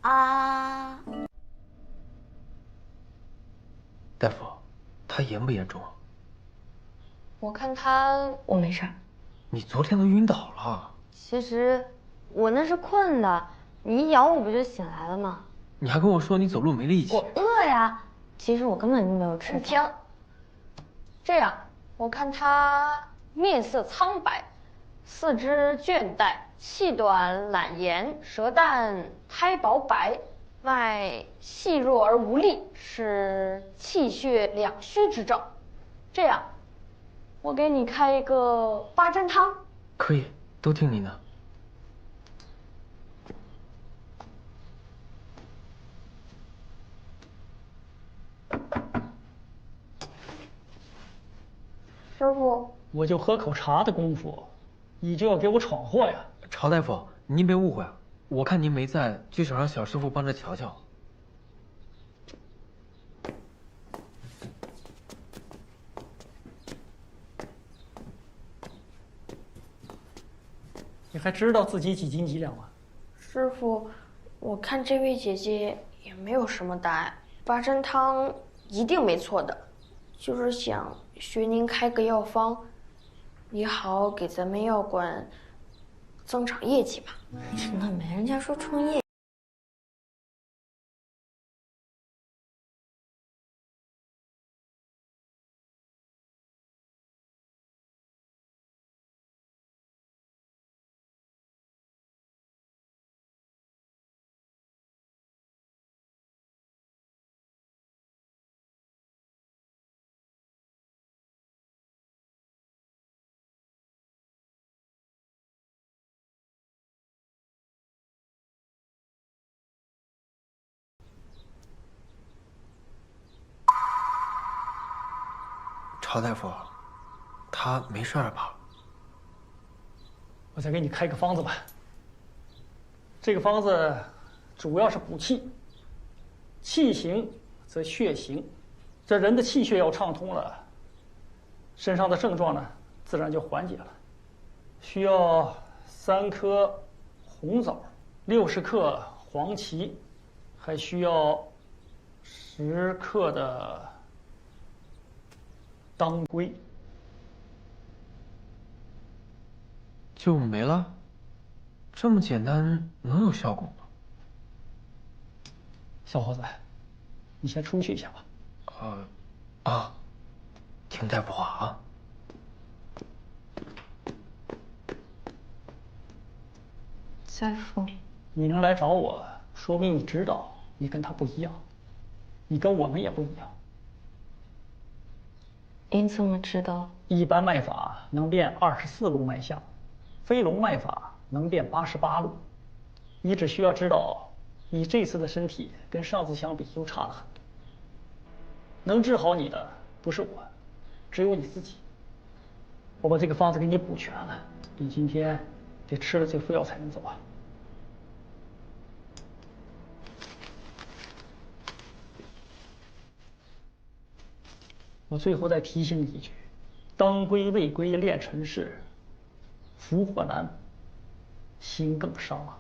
啊！大夫，他严不严重？我看我没事儿。你昨天都晕倒了。其实我那是困的，你一咬我不就醒来了吗？你还跟我说你走路没力气。我饿呀，其实我根本就没有吃。停。这样，我看他面色苍白，四肢倦怠，气短懒言，舌淡苔薄白，外细弱而无力，是气血两虚之症。这样，我给你开一个八珍汤。可以，都听你的。师傅，我就喝口茶的功夫，你就要给我闯祸呀？曹大夫，您别误会啊，我看您没在，就想让小师傅帮着瞧瞧。你还知道自己几斤几两吗？师傅，我看这位姐姐也没有什么大碍，八珍汤一定没错的，就是想学您开个药方，也好给咱们药馆增长业绩吧。那没人家说创业。曹大夫，他没事吧？我再给你开个方子吧。这个方子主要是补气，气行则血行，这人的气血要畅通了，身上的症状呢自然就缓解了。需要3颗红枣，60克黄芪，还需要10克的当归。就没了？这么简单，能有效果吗？小伙子，你先出去一下吧。听大夫话啊。大夫，你能来找我，说明你知道你跟他不一样，你跟我们也不一样。您怎么知道？一般脉法能辨24路脉象，飞龙脉法能辨88路。你只需要知道，你这次的身体跟上次相比又差了很多。能治好你的不是我，只有你自己。我把这个方子给你补全了，你今天得吃了这副药才能走啊。我最后再提醒你一句：当归未归炼成事，伏火难，心更伤啊。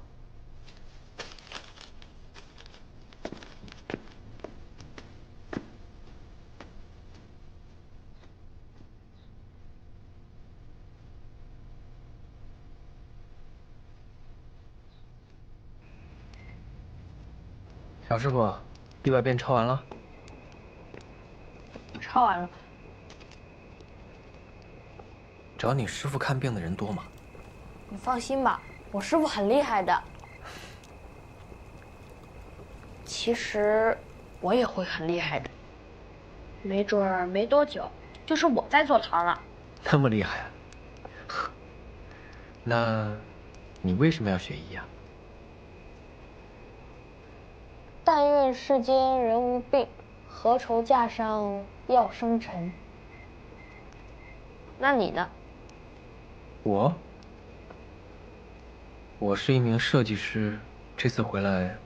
小师傅，100遍抄完了。抄完了。找你师傅看病的人多吗？你放心吧，我师傅很厉害的。其实我也会很厉害的，没准儿没多久就是我在坐堂了。那么厉害啊？那，你为什么要学医呀？但愿世间人无病，何愁架上药生尘。那你呢？我是一名设计师，这次回来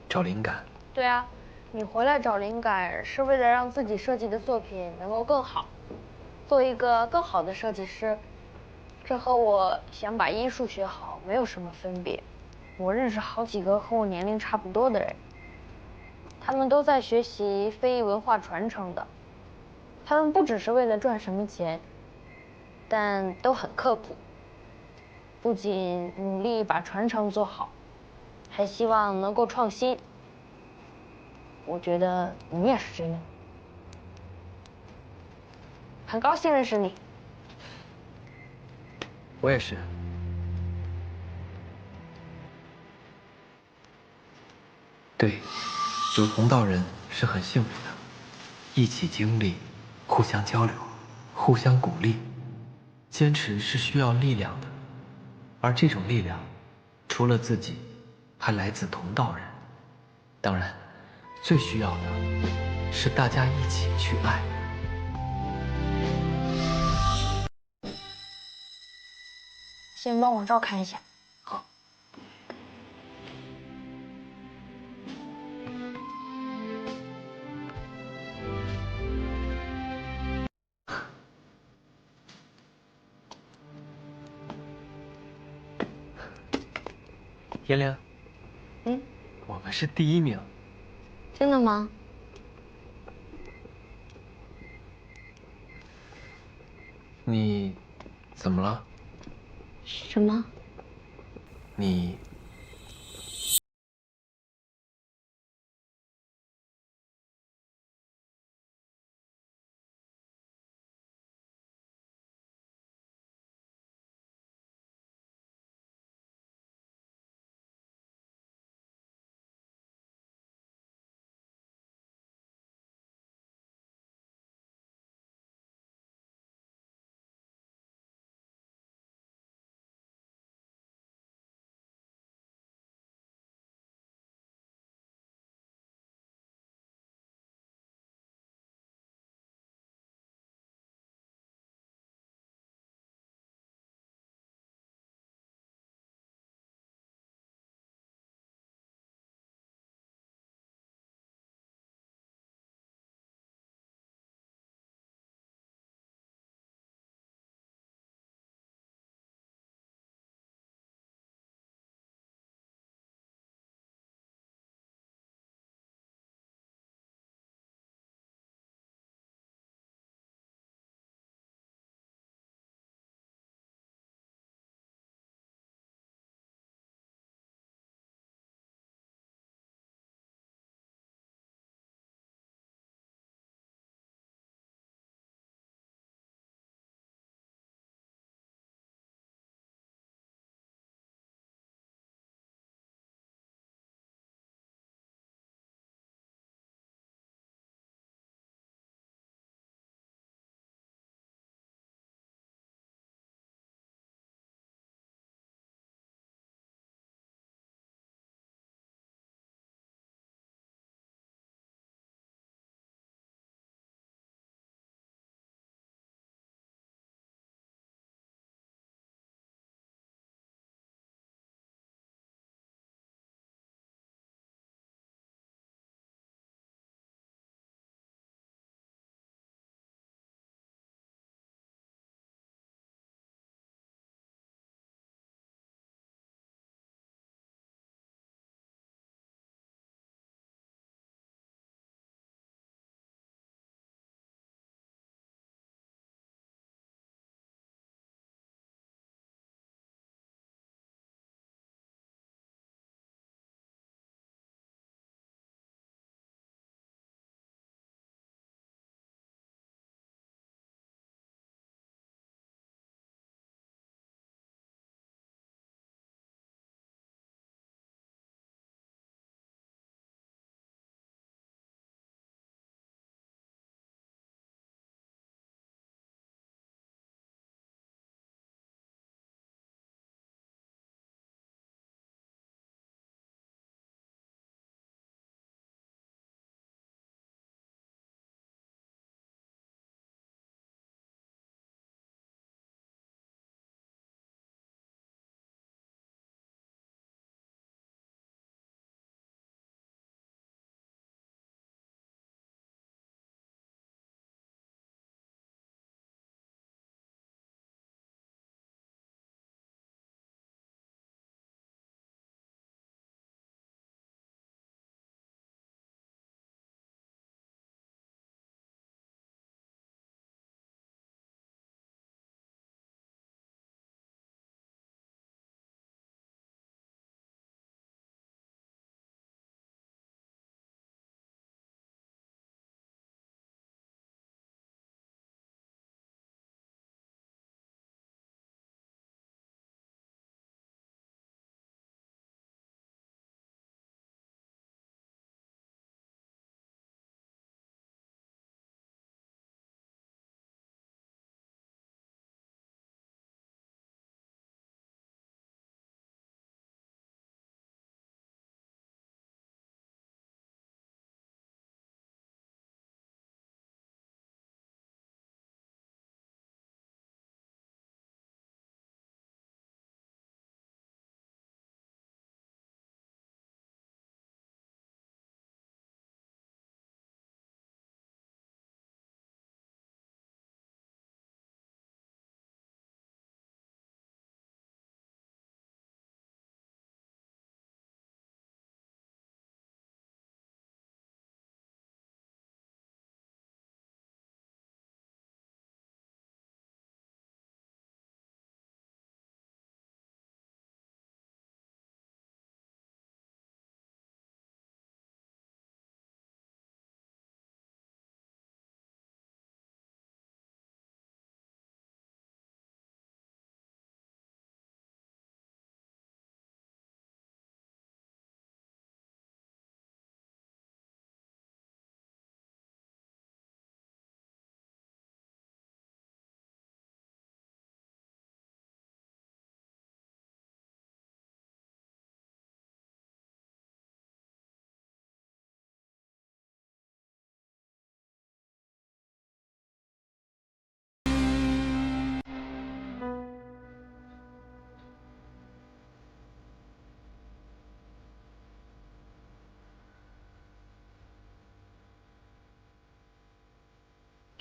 找灵感。对啊，你回来找灵感是为了让自己设计的作品能够更好，做一个更好的设计师。这和我想把医术学好没有什么分别。我认识好几个和我年龄差不多的人，他们都在学习非文化传承的。他们不只是为了赚什么钱，但都很刻苦，不仅努力把传承做好，还希望能够创新。我觉得你也是这样。很高兴认识你。我也是。对，有同道人是很幸福的，一起经历，互相交流，互相鼓励。坚持是需要力量的，而这种力量，除了自己，还来自同道人。当然，最需要的是大家一起去爱。先帮我照看一下。好。颜良，我们是第1名。真的吗？你怎么了？什么？你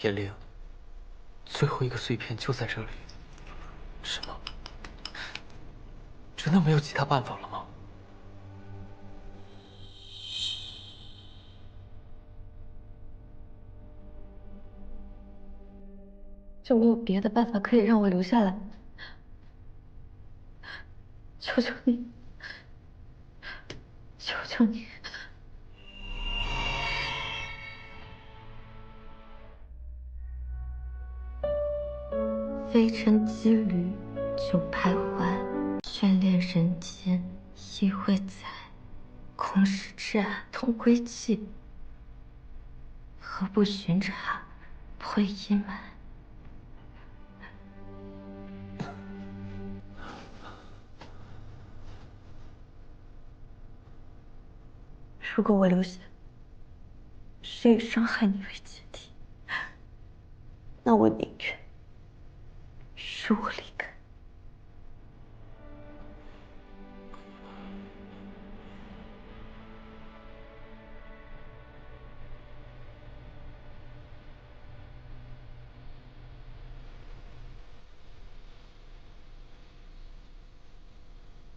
颜灵，最后一个碎片就在这里。什么？真的没有其他办法了吗？就没有别的办法可以让我留下来？求求你，求求你！飞尘羁旅，久徘徊，眷恋人间亦会在。空时至暗同归寂，何不寻茶破阴霾？如果我留下，是以伤害你为前提，那我宁愿是我离开。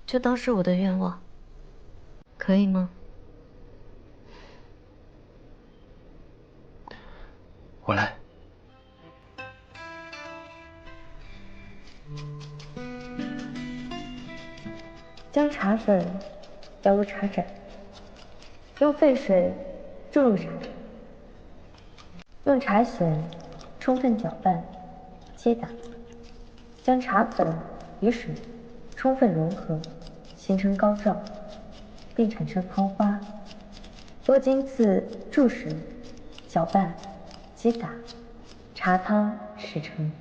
就当是我的愿望，可以吗？我来。将茶粉舀入茶盏，用沸水注入茶盏，用茶筅充分搅拌击打，将茶粉与水充分融合，形成膏状，并产生泡花。多经次注水、搅拌、击打，茶汤始成。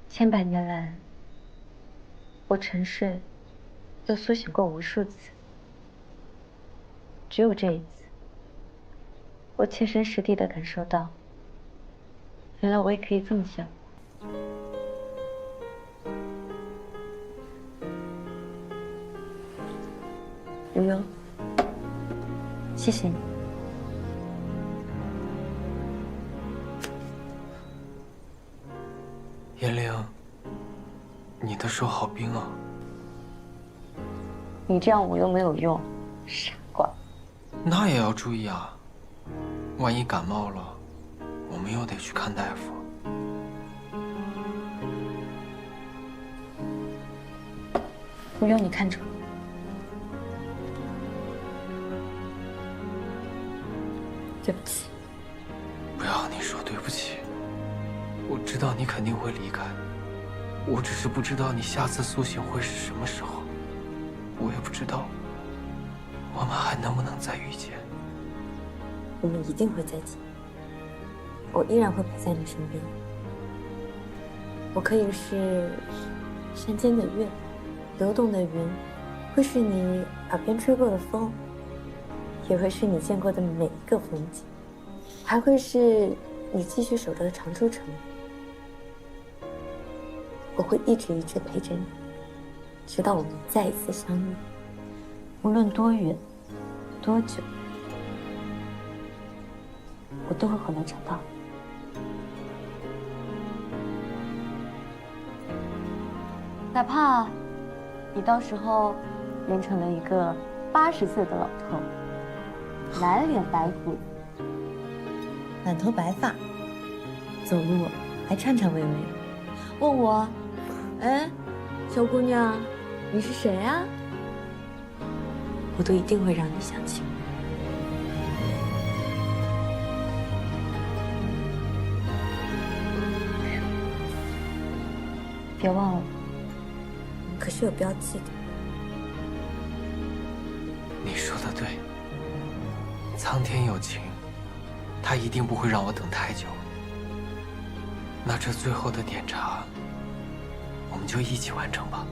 千百年来，我沉睡又苏醒过无数次，只有这一次，我切身实地地感受到，原来我也可以这么想。无忧，谢谢你。颜灵，你的手好冰啊！你这样我又没有用，傻瓜。那也要注意啊，万一感冒了，我们又得去看大夫。无忧，你看着我。对不起。不要你说对不起，我知道你肯定会离开，我只是不知道你下次苏醒会是什么时候，我也不知道我们还能不能再遇见。我们一定会再见，我依然会陪在你身边。我可以是山间的月，流动的云，会是你耳边吹过的风，也会是你见过的每一个风景，还会是你继续守着的长洲城。我会一直陪着你，直到我们再一次相遇。无论多远，多久，我都会回来找到你。哪怕你到时候变成了一个80岁的老头，满脸白骨，满头白发，走路还颤颤巍巍的，问我：“哎，小姑娘，你是谁啊？”我都一定会让你想起我。别忘了，可是有标记的。你说的对，苍天有情，他一定不会让我等太久。那这最后的点茶，我们就一起完成吧。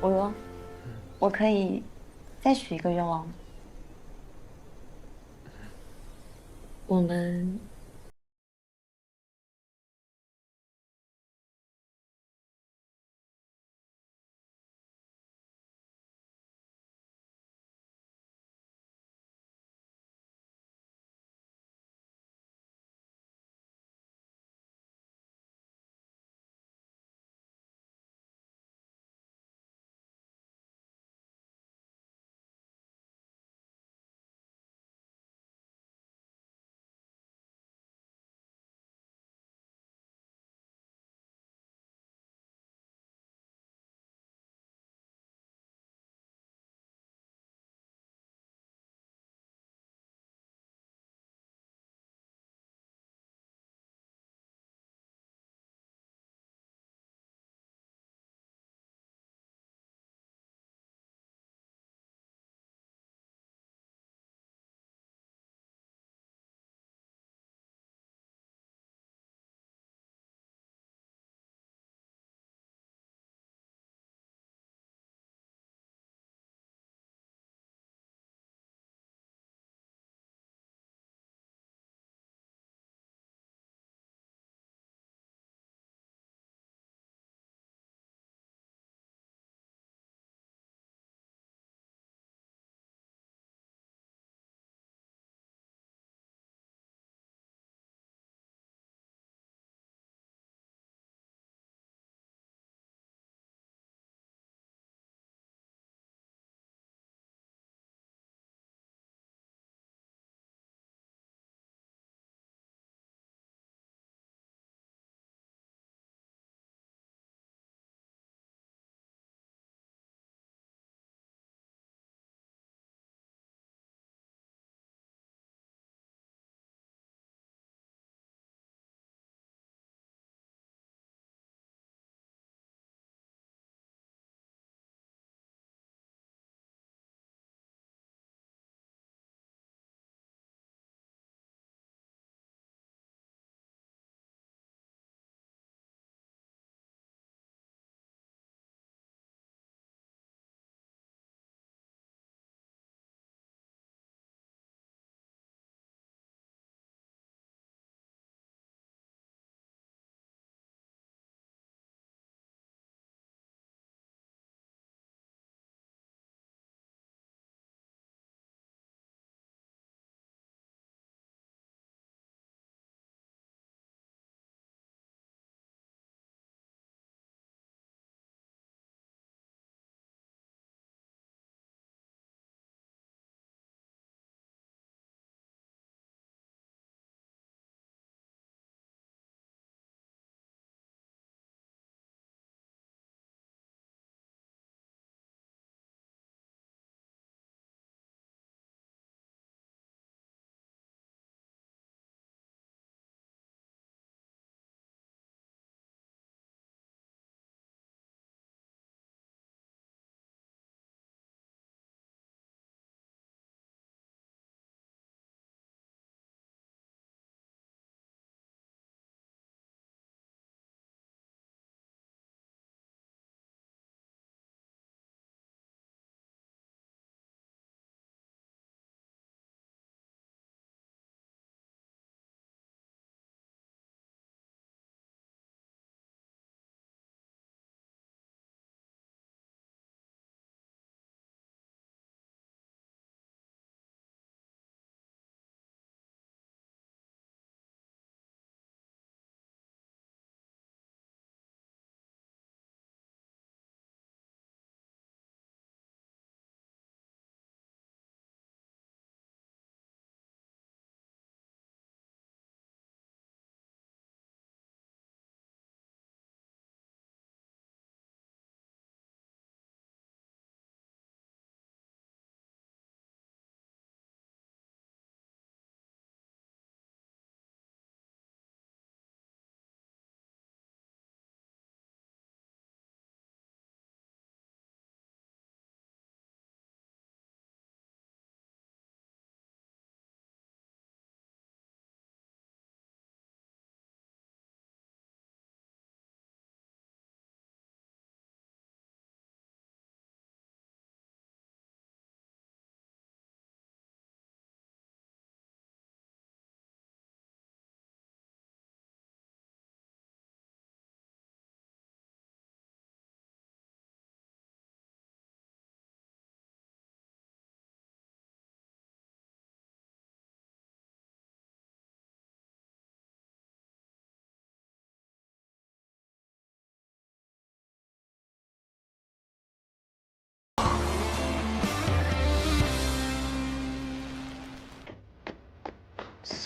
我说，我可以再许一个愿望吗？我们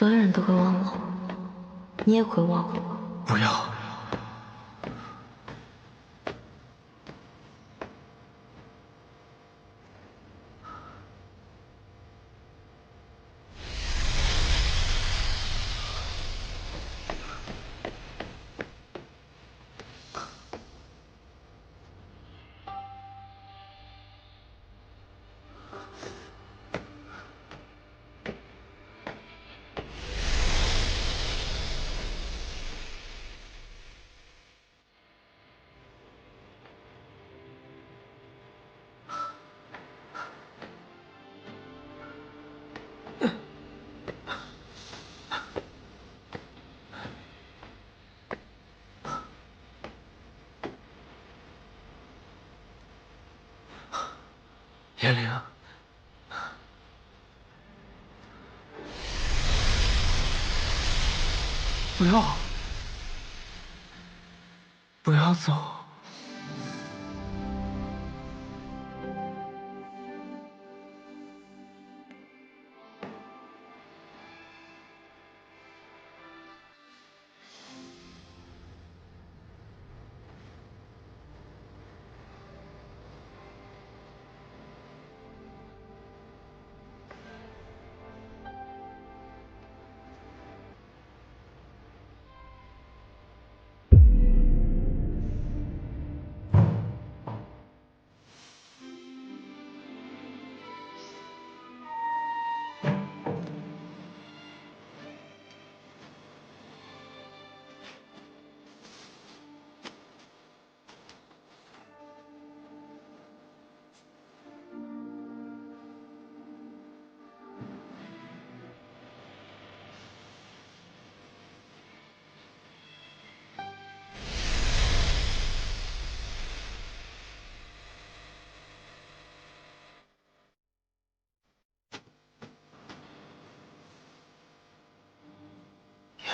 所有人都会忘了，你也会忘了。不要。严玲，不要，不要走。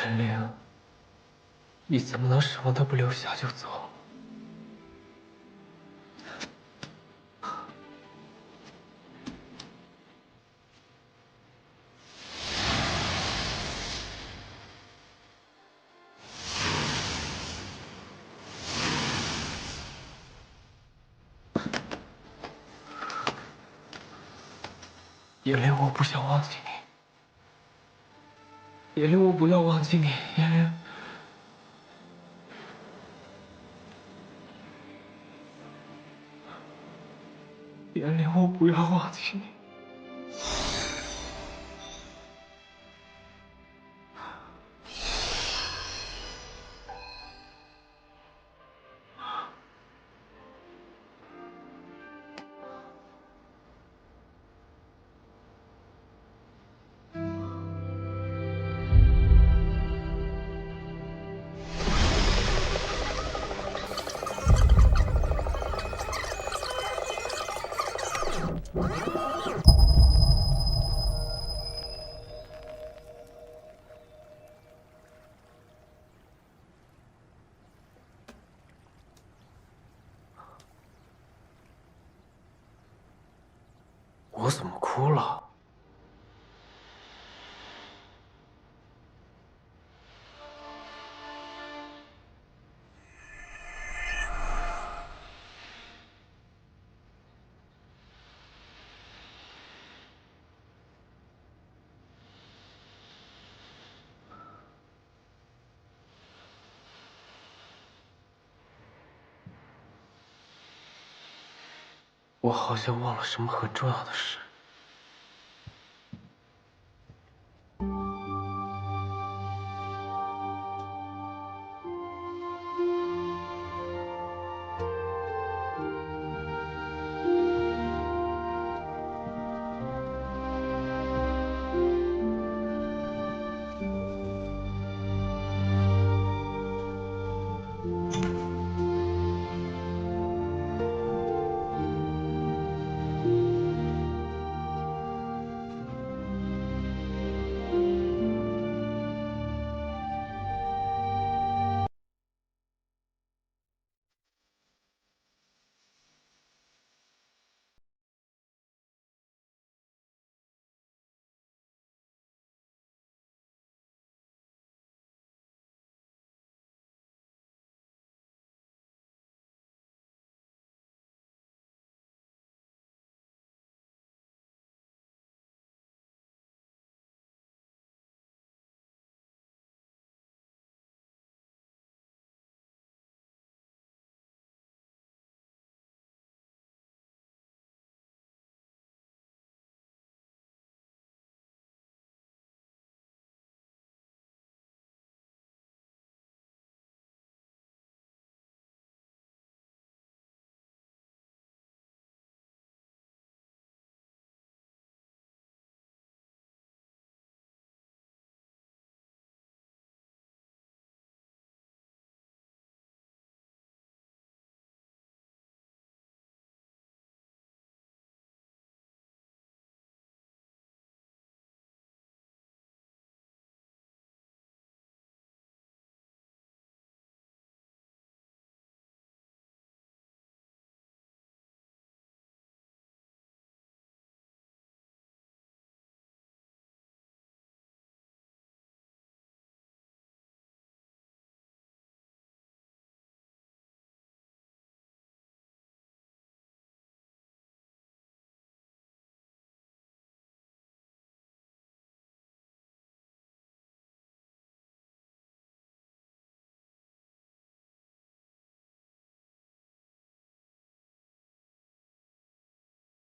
严玲，你怎么能什么都不留下就走？严玲，我不想忘记你。严玲，我不要忘记你，严玲。严玲，我不要忘记你。我怎么哭了？我好像忘了什么很重要的事。